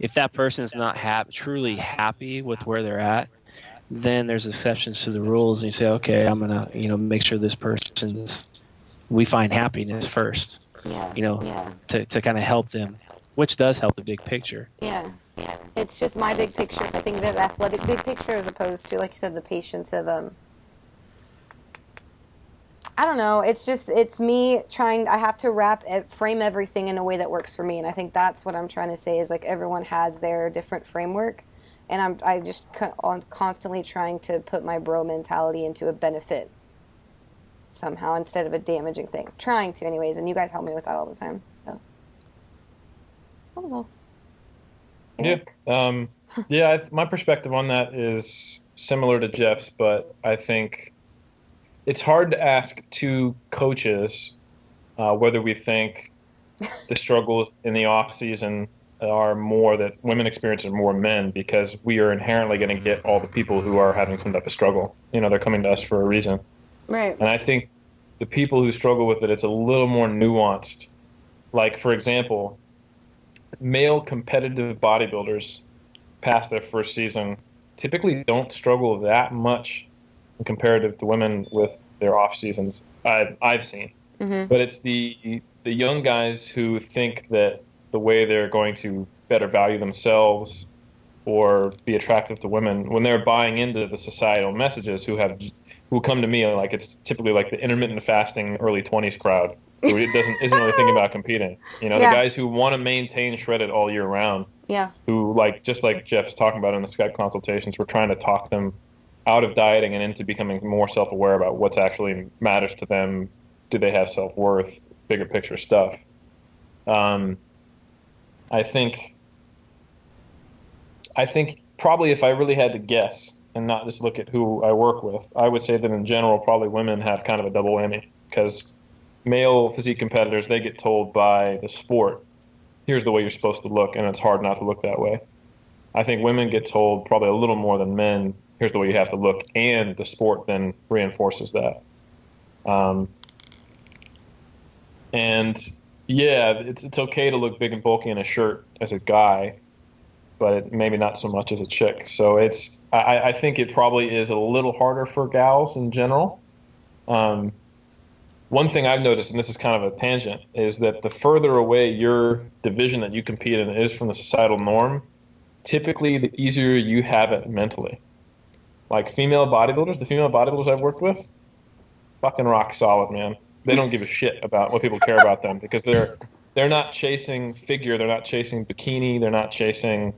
Speaker 3: if that person is not truly happy with where they're at, then there's exceptions to the rules, and you say, okay, I'm gonna make sure this we find happiness first. To kind of help them, which does help the big picture. Yeah.
Speaker 4: It's just my big picture. I think that athletic big picture as opposed to, like you said, the patience of I don't know. It's me trying. I have to frame everything in a way that works for me, and I think that's what I'm trying to say is like everyone has their different framework, and I just constantly trying to put my bro mentality into a benefit somehow instead of a damaging thing. Trying to anyways, and you guys help me with that all the time. So that was all. Eric?
Speaker 2: My perspective on that is similar to Jeff's, but I think it's hard to ask two coaches whether we think the struggles in the off season are more that women experience or more men, because we are inherently going to get all the people who are having some type of struggle. They're coming to us for a reason.
Speaker 4: Right.
Speaker 2: And I think the people who struggle with it, it's a little more nuanced. Like, for example, male competitive bodybuilders past their first season typically don't struggle that much in comparative to women with their off seasons I've seen.
Speaker 4: Mm-hmm.
Speaker 2: But it's the young guys who think that the way they're going to better value themselves or be attractive to women, when they're buying into the societal messages, who come to me, like it's typically like the intermittent fasting early 20s crowd who isn't really thinking about competing. The guys who want to maintain shredded all year round.
Speaker 4: Yeah.
Speaker 2: Who, just like Jeff's talking about in the Skype consultations, we're trying to talk them out of dieting and into becoming more self-aware about what's actually matters to them. Do they have self-worth? Bigger picture stuff. I think probably if I really had to guess and not just look at who I work with, I would say that in general, probably women have kind of a double whammy, because male physique competitors, they get told by the sport, here's the way you're supposed to look, and it's hard not to look that way. I think women get told probably a little more than men, here's the way you have to look, and the sport then reinforces that. It's okay to look big and bulky in a shirt as a guy, but maybe not so much as a chick. So I think it probably is a little harder for gals in general. One thing I've noticed, and this is kind of a tangent, is that the further away your division that you compete in is from the societal norm, typically the easier you have it mentally. Like the female bodybuilders I've worked with, fucking rock solid, man. They don't give a shit about what people care about them, because they're not chasing figure, they're not chasing bikini, they're not chasing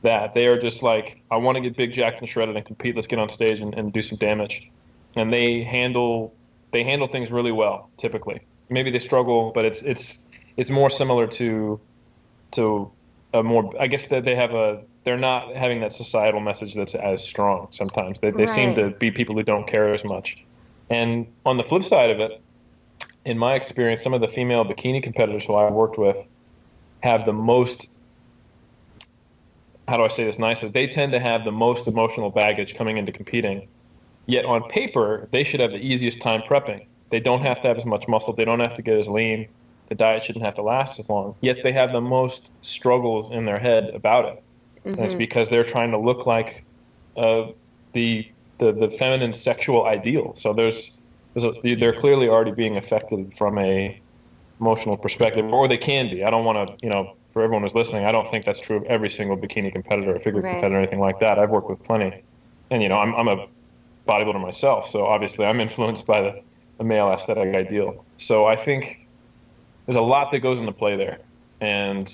Speaker 2: that. They are just like, I want to get big, jacked, and shredded and compete. Let's get on stage and do some damage. And they handle things really well, typically. Maybe they struggle, but it's more similar to a more, I guess that they're not having that societal message that's as strong sometimes. They seem to be people who don't care as much. And on the flip side of it, in my experience, some of the female bikini competitors who I worked with have the most, how do I say this nicely? They tend to have the most emotional baggage coming into competing. Yet on paper, they should have the easiest time prepping. They don't have to have as much muscle. They don't have to get as lean. The diet shouldn't have to last as long. Yet they have the most struggles in their head about it. And it's because they're trying to look like the feminine sexual ideal. So they're clearly already being affected from a emotional perspective, or they can be. I don't want to, for everyone who's listening, I don't think that's true of every single bikini competitor or figure competitor or anything like that. I've worked with plenty. And, I'm a bodybuilder myself, so obviously I'm influenced by the male aesthetic ideal. So I think there's a lot that goes into play there. And,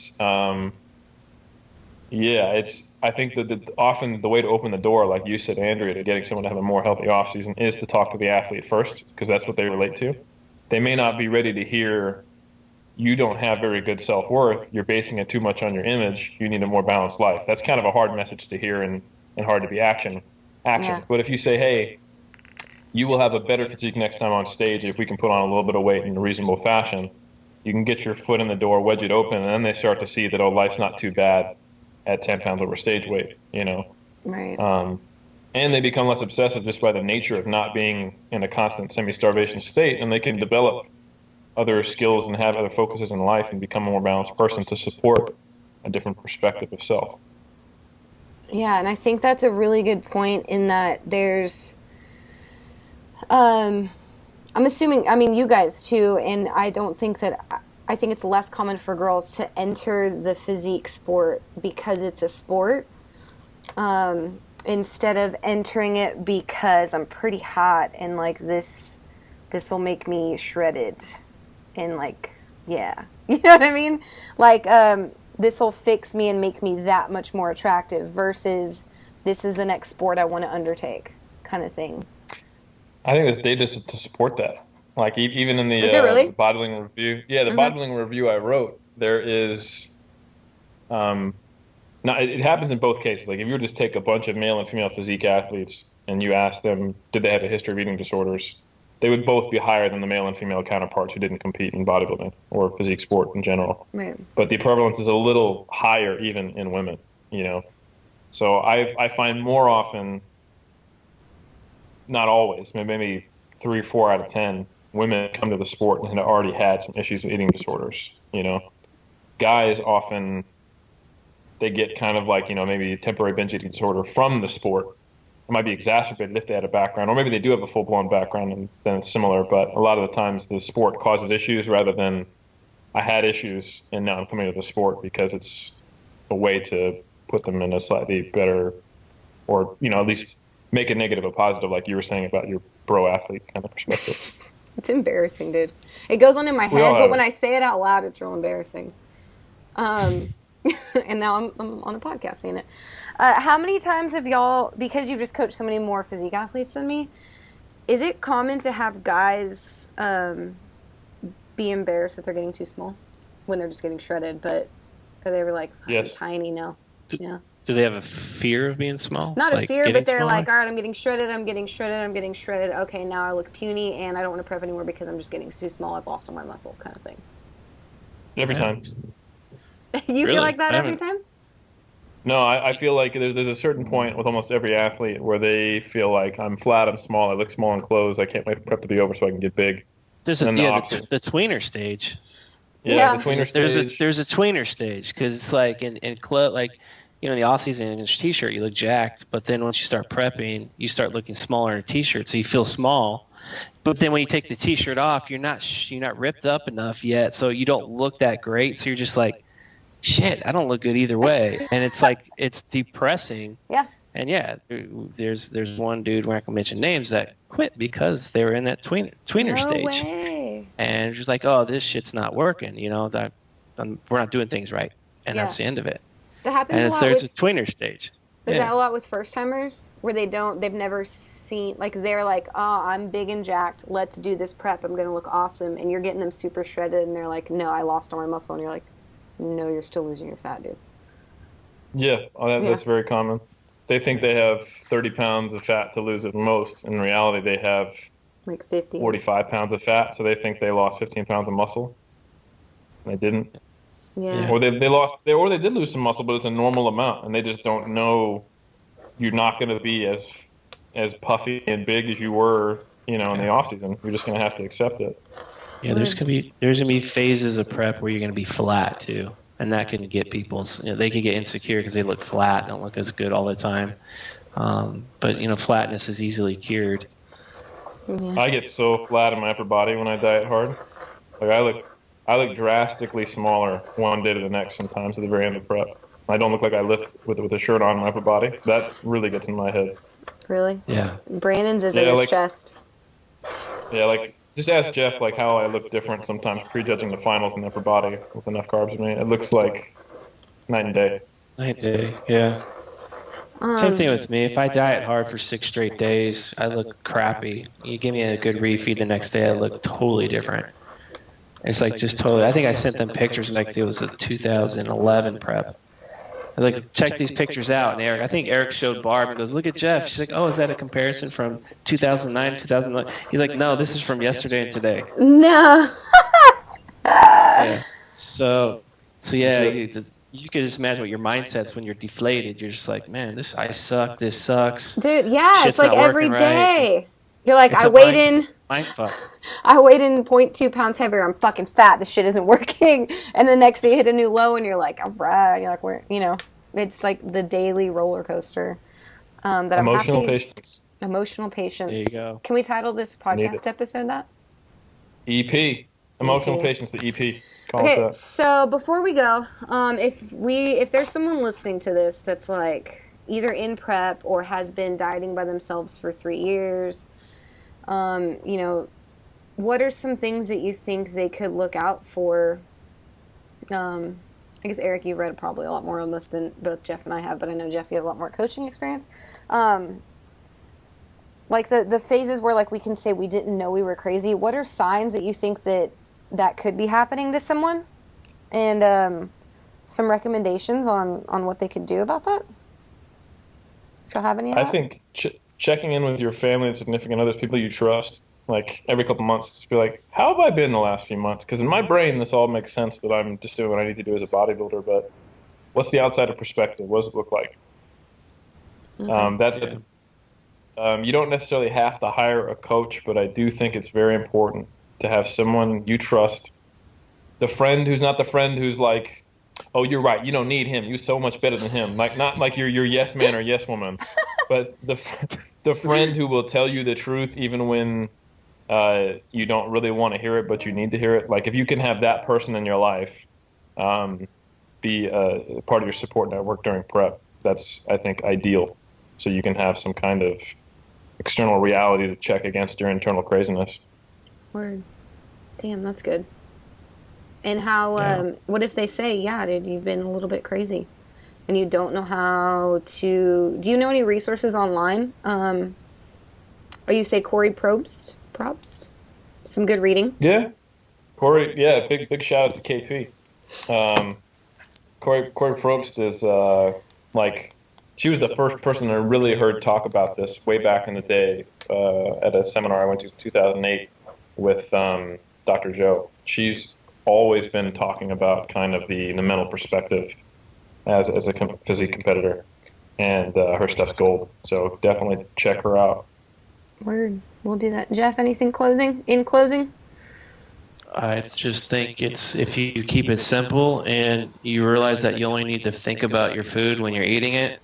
Speaker 2: I think that often the way to open the door, like you said, Andrea, to getting someone to have a more healthy off season is to talk to the athlete first, because that's what they relate to. They may not be ready to hear, you don't have very good self-worth, you're basing it too much on your image, you need a more balanced life. That's kind of a hard message to hear and hard to be action. Yeah. But if you say, hey, you will have a better physique next time on stage if we can put on a little bit of weight in a reasonable fashion, you can get your foot in the door, wedge it open, and then they start to see that, life's not too bad at 10 pounds over stage weight,
Speaker 4: Right.
Speaker 2: And they become less obsessive just by the nature of not being in a constant semi-starvation state, and they can develop other skills and have other focuses in life and become a more balanced person to support a different perspective of self.
Speaker 4: Yeah, and I think that's a really good point in that there's, I'm assuming, you guys too, and I think it's less common for girls to enter the physique sport because it's a sport, instead of entering it because I'm pretty hot and like this will make me shredded and like, yeah, you know what I mean? Like, this will fix me and make me that much more attractive versus this is the next sport I want to undertake kind of thing.
Speaker 2: I think there's data to support that. Like even in the,
Speaker 4: is it really?
Speaker 2: The bodybuilding review, the bodybuilding review I wrote, there is, it happens in both cases. Like if you were just take a bunch of male and female physique athletes and you ask them, did they have a history of eating disorders? They would both be higher than the male and female counterparts who didn't compete in bodybuilding or physique sport in general.
Speaker 4: Right.
Speaker 2: But the prevalence is a little higher even in women, So I find more often, not always, maybe 3 or 4 out of 10 women come to the sport and have already had some issues with eating disorders. Guys often, they get kind of like, maybe temporary binge eating disorder from the sport. It might be exacerbated if they had a background, or maybe they do have a full-blown background and then it's similar, but a lot of the times the sport causes issues rather than I had issues and now I'm coming to the sport because it's a way to put them in a slightly better, or, at least make a negative a positive, like you were saying about your pro athlete kind of perspective.
Speaker 4: It's embarrassing, dude. It goes on in my head, but when I say it out loud, it's real embarrassing. And now I'm on a podcast saying it. How many times have y'all, because you've just coached so many more physique athletes than me, is it common to have guys be embarrassed that they're getting too small when they're just getting shredded, but are they like,
Speaker 2: yes,
Speaker 4: tiny now? Yeah.
Speaker 3: Do they have a fear of being small?
Speaker 4: Not a fear, but they're like, all right, I'm getting shredded. Okay, now I look puny and I don't want to prep anymore because I'm just getting too small. I've lost all my muscle kind of thing.
Speaker 2: Every time.
Speaker 4: You feel like that every time?
Speaker 2: No, I feel like there's a certain point with almost every athlete where they feel like I'm flat, I'm small, I look small in clothes, I can't wait for prep to be over so I can get big.
Speaker 3: There's the tweener stage.
Speaker 2: Yeah, the tweener
Speaker 3: stage. There's a tweener stage because it's like in the off season in a t-shirt you look jacked, but then once you start prepping, you start looking smaller in a t-shirt, so you feel small. But then when you take the t-shirt off, you're not ripped up enough yet, so you don't look that great. So you're just like, shit, I don't look good either way, and it's like it's depressing.
Speaker 4: Yeah.
Speaker 3: And yeah, there's one dude, we're not gonna mention names, that quit because they were in that tweener stage.
Speaker 4: No way.
Speaker 3: And just like, oh, this shit's not working, that we're not doing things right, and that's the end of it.
Speaker 4: That happens
Speaker 3: and
Speaker 4: a lot.
Speaker 3: There's a tweener stage.
Speaker 4: Is that a lot with first timers where they've never seen, like they're like, oh, I'm big and jacked, let's do this prep, I'm gonna look awesome, and you're getting them super shredded, and they're like, no, I lost all my muscle, and you're like, no, you're still losing your fat, dude.
Speaker 2: Yeah, that's very common. They think they have 30 pounds of fat to lose at most. In reality, they have
Speaker 4: like 50,
Speaker 2: 45 pounds of fat, so they think they lost 15 pounds of muscle. They didn't.
Speaker 4: Yeah.
Speaker 2: Or they did lose some muscle, but it's a normal amount, and they just don't know you're not going to be as puffy and big as you were, in the off season. You're just going to have to accept it.
Speaker 3: Yeah, there's gonna be phases of prep where you're gonna be flat too. and that can get people's, they can get insecure because they look flat, don't look as good all the time. But flatness is easily cured.
Speaker 4: Yeah.
Speaker 2: I get so flat in my upper body when I diet hard. Like I look drastically smaller one day to the next sometimes at the very end of prep. I don't look like I lift with a shirt on my upper body. That really gets in my head.
Speaker 4: Really?
Speaker 3: Yeah.
Speaker 4: Brandon's is in
Speaker 2: Yeah,
Speaker 4: his
Speaker 2: like-
Speaker 4: chest.
Speaker 2: Yeah, like just ask Jeff like how I look different sometimes prejudging the finals in the upper body with enough carbs in me. It looks like night and day.
Speaker 3: Night day, yeah. Same thing with me. If I diet hard for 6 straight days, I look crappy. You give me a good refeed the next day, I look totally different. It's like just totally. I think I sent them pictures like it was a 2011 prep. I like, check these pictures out, and I think Eric showed Barb and goes, look at Jeff. She's like, oh, is that a comparison from 2009, 2011? He's like, no, this is from yesterday and today.
Speaker 4: No.
Speaker 3: Yeah. So yeah, you could just imagine what your mindset's when you're deflated. You're just like, man, I suck. This sucks.
Speaker 4: Dude, yeah,
Speaker 3: Shit's
Speaker 4: it's like
Speaker 3: not
Speaker 4: every
Speaker 3: working
Speaker 4: day.
Speaker 3: right.
Speaker 4: You're like,
Speaker 3: It's
Speaker 4: I
Speaker 3: a
Speaker 4: weighed in
Speaker 3: mind fuck.
Speaker 4: 0.2 pounds heavier. I'm fucking fat. This shit isn't working. And the next day you hit a new low and you're like, all right. You're like, it's like the daily roller coaster. That
Speaker 2: Emotional
Speaker 4: I'm happy.
Speaker 2: patience.
Speaker 4: Emotional patience.
Speaker 3: There you go.
Speaker 4: Can we title this podcast episode that?
Speaker 2: EP. Emotional
Speaker 4: EP.
Speaker 2: patience, the EP. Call it
Speaker 4: Okay,
Speaker 2: that.
Speaker 4: so before we go, if there's someone listening to this that's like either in prep or has been dieting by themselves for 3 years, what are some things that you think they could look out for? I guess, Eric, you've read probably a lot more on this than both Jeff and I have, but I know, Jeff, you have a lot more coaching experience. Like the phases where like we can say we didn't know we were crazy. What are signs that you think that could be happening to someone? And some recommendations on what they could do about that? Do you have any of that?
Speaker 2: I think checking in with your family and significant others, people you trust, like every couple months, just be like, how have I been the last few months? Because in my brain, this all makes sense that I'm just doing what I need to do as a bodybuilder, but what's the outsider perspective? What does it look like?
Speaker 4: Okay.
Speaker 2: You don't necessarily have to hire a coach, but I do think it's very important to have someone you trust. The friend who's not the friend who's like, oh, you're right, you don't need him. You're so much better than him. Like not like your yes man or yes woman, but the friend who will tell you the truth even when you don't really want to hear it, but you need to hear it. Like if you can have that person in your life be a part of your support network during prep, that's, I think, ideal. So you can have some kind of external reality to check against your internal craziness.
Speaker 4: Word. Damn, that's good. And how, what if they say, yeah, dude, you've been a little bit crazy and you don't know how to, do you know any resources online? Or you say Corey Probst? Some good reading?
Speaker 2: Yeah. Corey, yeah, big shout out to KP. Corey Probst is she was the first person I really heard talk about this way back in the day at a seminar I went to in 2008 with Dr. Joe. She's always been talking about kind of the mental perspective as a physique competitor, and her stuff's gold. So definitely check her out.
Speaker 4: Word. We'll do that. Jeff, anything in closing?
Speaker 3: I just think if you keep it simple and you realize that you only need to think about your food when you're eating it,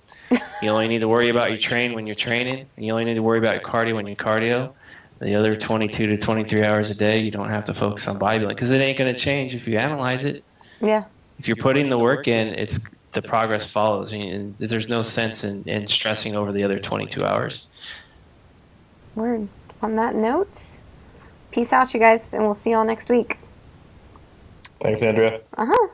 Speaker 3: you only need to worry about your train when you're training, and you only need to worry about your cardio when you're cardio. The other 22 to 23 hours a day, you don't have to focus on bodybuilding because it ain't going to change if you analyze it.
Speaker 4: Yeah.
Speaker 3: If you're putting the work in, the progress follows. And there's no sense in stressing over the other 22 hours.
Speaker 4: Word. On that note, peace out, you guys, and we'll see y'all next week.
Speaker 2: Thanks, Andrea.
Speaker 4: Uh-huh.